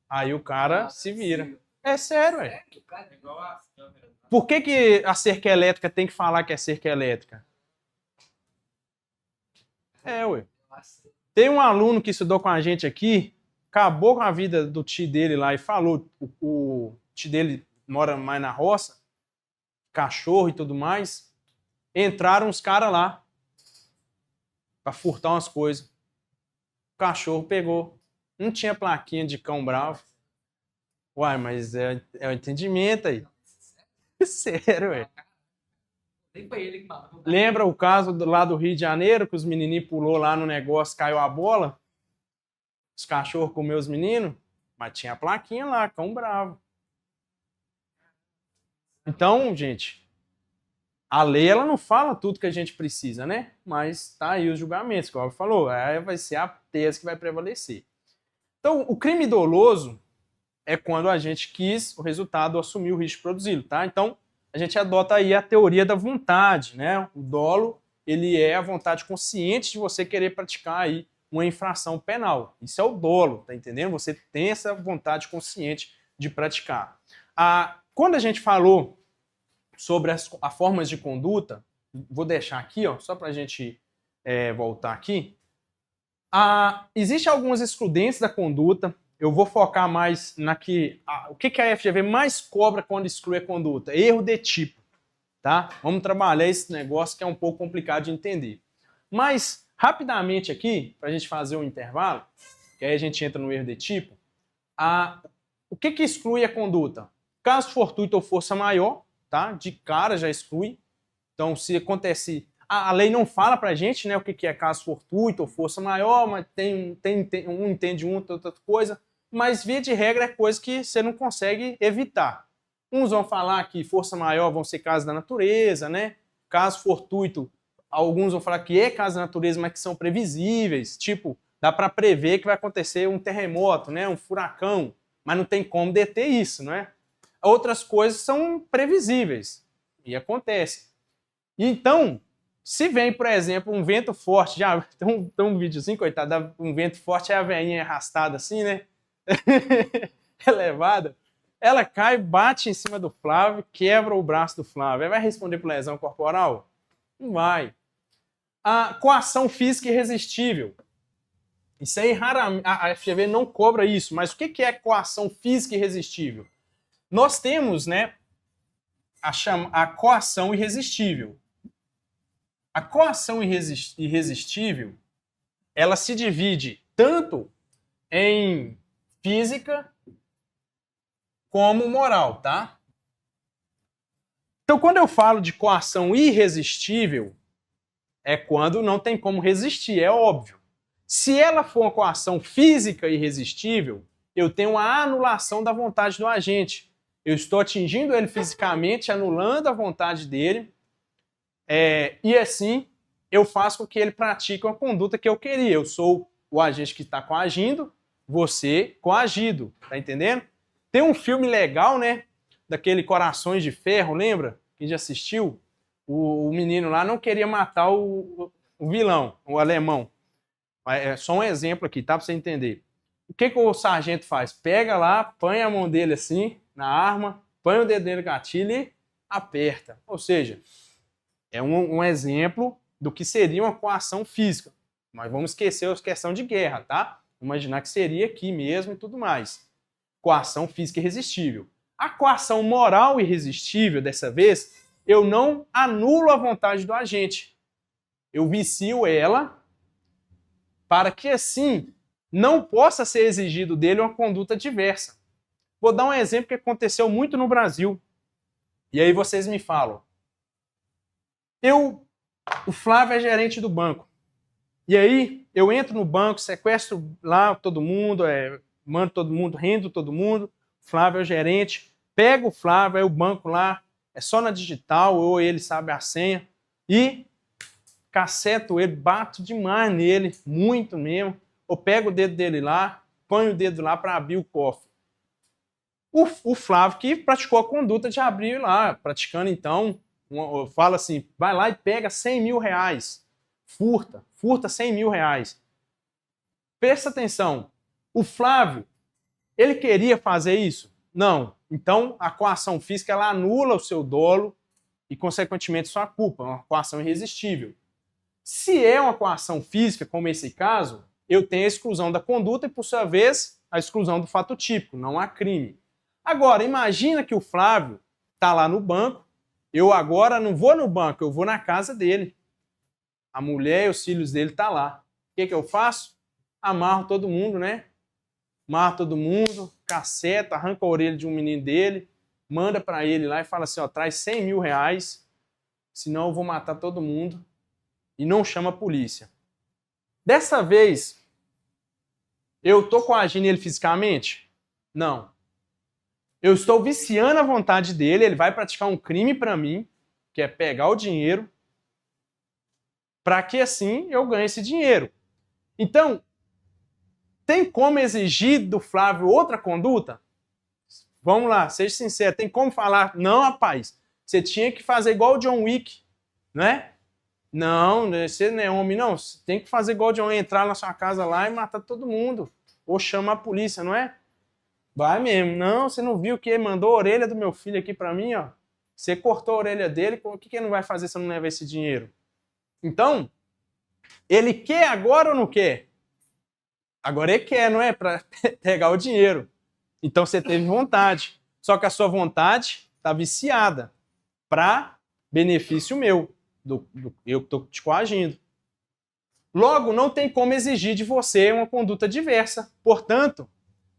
Aí o cara se vira. É sério, ué. É igual a câmera. Por que a cerca elétrica tem que falar que é cerca elétrica? Ué. Tem um aluno que estudou com a gente aqui, acabou com a vida do tio dele lá e falou, o tio dele mora mais na roça, cachorro e tudo mais, entraram uns caras lá pra furtar umas coisas. O cachorro pegou. Não tinha plaquinha de cão bravo. Uai, mas é o entendimento aí. Sério, ué. Nem foi ele que matou. Lembra o caso lá do Rio de Janeiro, que os menininhos pulou lá no negócio, caiu a bola? Os cachorros comeu os meninos? Mas tinha a plaquinha lá, cão bravo. Então, gente, a lei ela não fala tudo que a gente precisa, né? Mas tá aí os julgamentos, como o falou, aí vai ser a tese que vai prevalecer. Então, o crime doloso é quando a gente quis o resultado assumir o risco de produzi-lo, tá? Então, a gente adota aí a teoria da vontade, né? O dolo, ele é a vontade consciente de você querer praticar aí uma infração penal. Isso é o dolo, tá entendendo? Você tem essa vontade consciente de praticar. Quando a gente falou sobre as formas de conduta, vou deixar aqui, ó, só para a gente voltar aqui. Existem algumas excludentes da conduta. Eu vou focar mais o que a FGV mais cobra quando exclui a conduta? Erro de tipo, tá? Vamos trabalhar esse negócio que é um pouco complicado de entender. Mas, rapidamente aqui, para a gente fazer um intervalo, que aí a gente entra no erro de tipo, o que exclui a conduta? Caso fortuito ou força maior, tá? De cara já exclui. Então, se acontece... A lei não fala pra gente, né, o que é caso fortuito ou força maior, mas um entende outra coisa. Mas, via de regra, é coisa que você não consegue evitar. Uns vão falar que força maior vão ser casos da natureza, né? Caso fortuito, alguns vão falar que é caso da natureza, mas que são previsíveis. Tipo, dá para prever que vai acontecer um terremoto, né? Um furacão, mas não tem como deter isso, não é? Outras coisas são previsíveis e acontece. Então, se vem, por exemplo, um vento forte, já tem um videozinho, coitado, um vento forte, é a veinha arrastada assim, né? Elevada. Ela cai, bate em cima do Flávio, quebra o braço do Flávio. Aí vai responder por lesão corporal? Não vai. A coação física irresistível. Isso aí, raramente, a FGV não cobra isso, mas o que é coação física irresistível? Nós temos, né, a coação irresistível. A coação irresistível, ela se divide tanto em física como moral, tá? Então, quando eu falo de coação irresistível, é quando não tem como resistir, é óbvio. Se ela for uma coação física irresistível, eu tenho a anulação da vontade do agente. Eu estou atingindo ele fisicamente, anulando a vontade dele, e assim eu faço com que ele pratique uma conduta que eu queria. Eu sou o agente que está coagindo, você coagido, tá entendendo? Tem um filme legal, né, daquele Corações de Ferro, lembra? Quem já assistiu? O menino lá não queria matar o vilão, o alemão. É só um exemplo aqui, tá? Pra você entender. O que o sargento faz? Pega lá, põe a mão dele assim, na arma, põe o dedo dele no gatilho e aperta. Ou seja, é um exemplo do que seria uma coação física. Mas vamos esquecer a questão de guerra, tá? Imaginar que seria aqui mesmo e tudo mais. Coação física irresistível. A coação moral irresistível, dessa vez, eu não anulo a vontade do agente. Eu vicio ela para que, assim, não possa ser exigido dele uma conduta diversa. Vou dar um exemplo que aconteceu muito no Brasil. E aí vocês me falam. O Flávio é gerente do banco. E aí eu entro no banco, sequestro lá todo mundo, mando todo mundo, rendo todo mundo. O Flávio é o gerente. Pego o Flávio, aí o banco lá é só na digital, ou ele sabe a senha. E caceto ele, bato demais nele, muito mesmo. Eu pego o dedo dele lá, ponho o dedo lá para abrir o cofre. O Flávio que praticou a conduta de abrir lá, praticando então, fala assim, vai lá e pega 100 mil reais, furta 100 mil reais. Presta atenção, o Flávio, ele queria fazer isso? Não. Então, a coação física, ela anula o seu dolo e, consequentemente, sua culpa, uma coação irresistível. Se é uma coação física, como esse caso, eu tenho a exclusão da conduta e, por sua vez, a exclusão do fato típico, não há crime. Agora, imagina que o Flávio está lá no banco, eu agora não vou no banco, eu vou na casa dele. A mulher e os filhos dele estão lá. O que eu faço? Amarro todo mundo, né? Amarro todo mundo, caceta, arranca a orelha de um menino dele, manda para ele lá e fala assim, ó, traz 100 mil reais, senão eu vou matar todo mundo. E não chama a polícia. Dessa vez, eu estou coagindo ele fisicamente? Não. Eu estou viciando a vontade dele, ele vai praticar um crime para mim, que é pegar o dinheiro, para que assim eu ganhe esse dinheiro. Então, tem como exigir do Flávio outra conduta? Vamos lá, seja sincero, tem como falar, não, rapaz, você tinha que fazer igual o John Wick, né? Não, você não é homem, não. Você tem que fazer igual o John Wick, entrar na sua casa lá e matar todo mundo. Ou chama a polícia, não é? Vai mesmo. Não, você não viu que ele mandou a orelha do meu filho aqui pra mim, ó. Você cortou a orelha dele, o que ele não vai fazer se eu não levar esse dinheiro? Então, ele quer agora ou não quer? Agora ele quer, não é? Pra pegar o dinheiro. Então você teve vontade. Só que a sua vontade tá viciada para benefício meu. Eu que estou te coagindo. Logo, não tem como exigir de você uma conduta diversa. Portanto,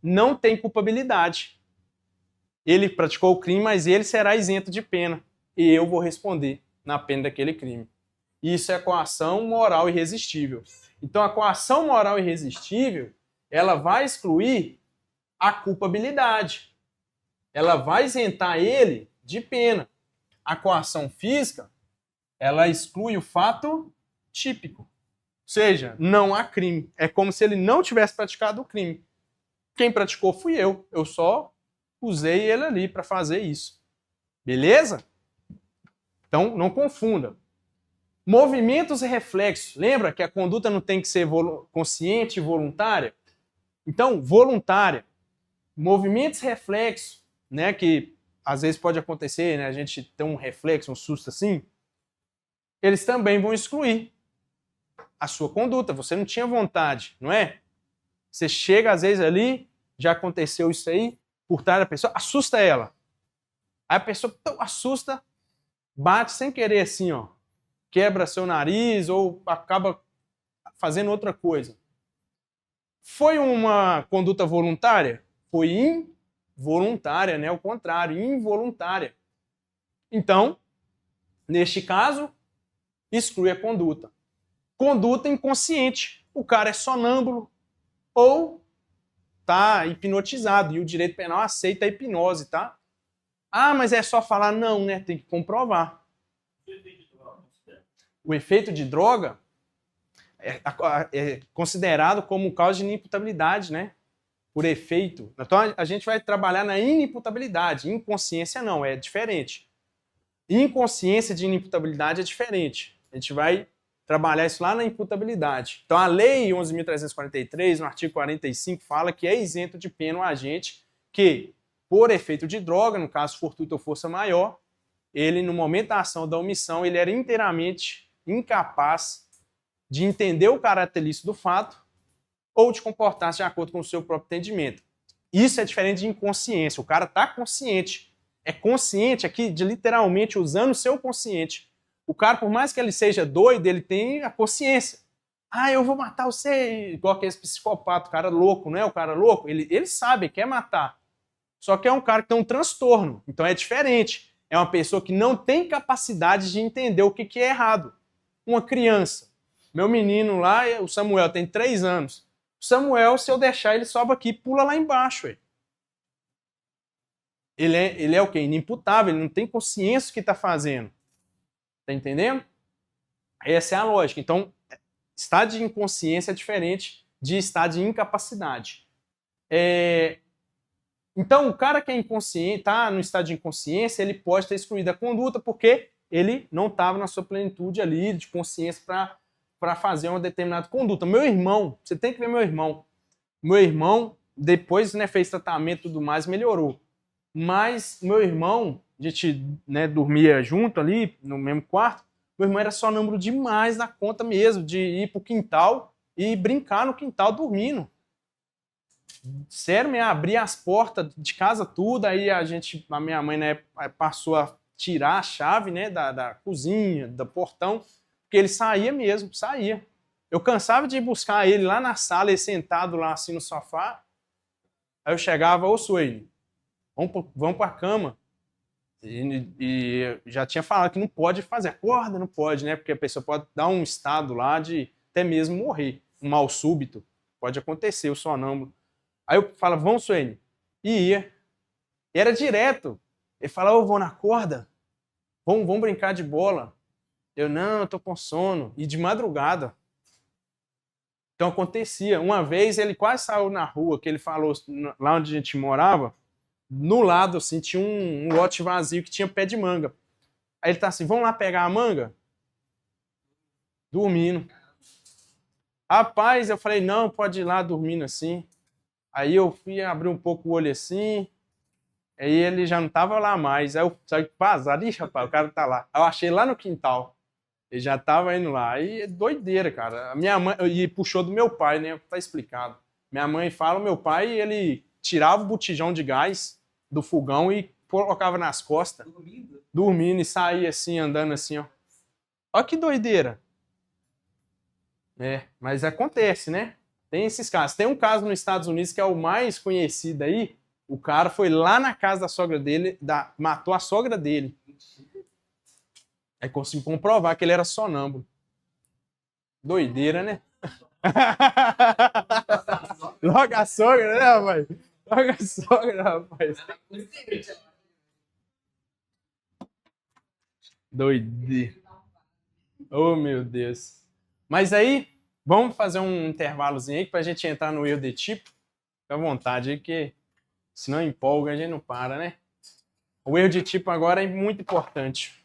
não tem culpabilidade. Ele praticou o crime, mas ele será isento de pena. E eu vou responder na pena daquele crime. Isso é coação moral irresistível. Então, a coação moral irresistível, ela vai excluir a culpabilidade. ela vai isentar ele de pena. A coação física, ela exclui o fato típico. Ou seja, não há crime. É como se ele não tivesse praticado o crime. Quem praticou fui eu. Eu só usei ele ali para fazer isso. Beleza? Então, não confunda. Movimentos e reflexos. Lembra que a conduta não tem que ser consciente e voluntária? Então, voluntária. Movimentos e reflexos, né, que às vezes pode acontecer, né, a gente tem um reflexo, um susto assim, eles também vão excluir a sua conduta. Você não tinha vontade, não é? Você chega às vezes ali, já aconteceu isso aí, por trás da pessoa, assusta ela. Aí a pessoa assusta, bate sem querer assim, ó, quebra seu nariz ou acaba fazendo outra coisa. Foi uma conduta voluntária? Foi involuntária, né? O contrário, involuntária. Então, neste caso, exclui a conduta. Conduta inconsciente. O cara é sonâmbulo ou tá hipnotizado e o direito penal aceita a hipnose, tá? Ah, mas é só falar? Não, né? Tem que comprovar. O efeito de droga é considerado como causa de inimputabilidade, né? Por efeito. Então a gente vai trabalhar na inimputabilidade. Inconsciência não, é diferente. Inconsciência de inimputabilidade é diferente. A gente vai trabalhar isso lá na imputabilidade. Então a lei 11.343, no artigo 45, fala que é isento de pena o agente que, por efeito de droga, no caso fortuito ou força maior, ele, no momento da ação da omissão, ele era inteiramente incapaz de entender o caráter ilícito do fato ou de comportar-se de acordo com o seu próprio entendimento. Isso é diferente de inconsciência. O cara está consciente. É consciente aqui, de literalmente usando o seu consciente. O cara, por mais que ele seja doido, ele tem a consciência. Ah, eu vou matar você, igual aquele psicopata, o cara louco, não é? O cara louco, ele sabe, quer matar. Só que é um cara que tem um transtorno. Então é diferente. É uma pessoa que não tem capacidade de entender o que é errado. Uma criança. Meu menino lá, o Samuel, tem 3 anos. O Samuel, se eu deixar, ele sobe aqui e pula lá embaixo. Ué. Ele é o quê? Inimputável, ele não tem consciência do que está fazendo. Tá entendendo? Essa é a lógica. Então, estado de inconsciência é diferente de estado de incapacidade. Então, o cara que é inconsciente, está no estado de inconsciência, ele pode ter excluído a conduta porque ele não estava na sua plenitude ali de consciência para fazer uma determinada conduta. Meu irmão, você tem que ver meu irmão. Meu irmão, depois, né, fez tratamento e tudo mais, melhorou. Mas meu irmão, a gente, né, dormia junto ali, no mesmo quarto, meu irmão era sonâmbulo demais na conta mesmo, de ir pro quintal e brincar no quintal dormindo. Sério, me abria as portas de casa tudo, aí a minha mãe, né, passou a tirar a chave, né, da cozinha, do portão, porque ele saía mesmo, saía. Eu cansava de ir buscar ele lá na sala, ele sentado lá assim no sofá, aí eu chegava, ô Sueli, vamos para a cama. E já tinha falado que não pode fazer, acorda, não pode, né, porque a pessoa pode dar um estado lá de até mesmo morrer, um mal súbito, pode acontecer, o sonâmbulo. Aí eu falava, vamos, Sueli, e ia. E era direto. Ele falava, ô, vou na corda, vamos brincar de bola. Eu, não, eu tô com sono. E de madrugada. Então acontecia. Uma vez ele quase saiu na rua, que ele falou, lá onde a gente morava, no lado, assim, tinha um lote vazio que tinha pé de manga. Aí ele tá assim, vamos lá pegar a manga? Dormindo. Rapaz, eu falei, não, pode ir lá dormindo assim. Aí eu fui abrir um pouco o olho assim, aí ele já não tava lá mais. Aí eu saí vazado, ixi, rapaz, o cara tá lá. Aí eu achei lá no quintal. Ele já tava indo lá. Aí é doideira, cara. A minha mãe, e puxou do meu pai, né? Tá explicado. Minha mãe fala, meu pai, ele tirava o botijão de gás do fogão e colocava nas costas. Dormindo e saía assim, andando assim, ó. Olha que doideira. Mas acontece, né? Tem esses casos. Tem um caso nos Estados Unidos que é o mais conhecido aí. O cara foi lá na casa da sogra dele, matou a sogra dele. Aí conseguiu comprovar que ele era sonâmbulo. Doideira, né? Logo a sogra, né, rapaz? Olha a sogra, rapaz. Doideira. Oh, meu Deus. Mas aí, vamos fazer um intervalozinho aí pra gente entrar no erro de tipo. Fica à vontade aí, que se não empolga, a gente não para, né? O erro de tipo agora é muito importante.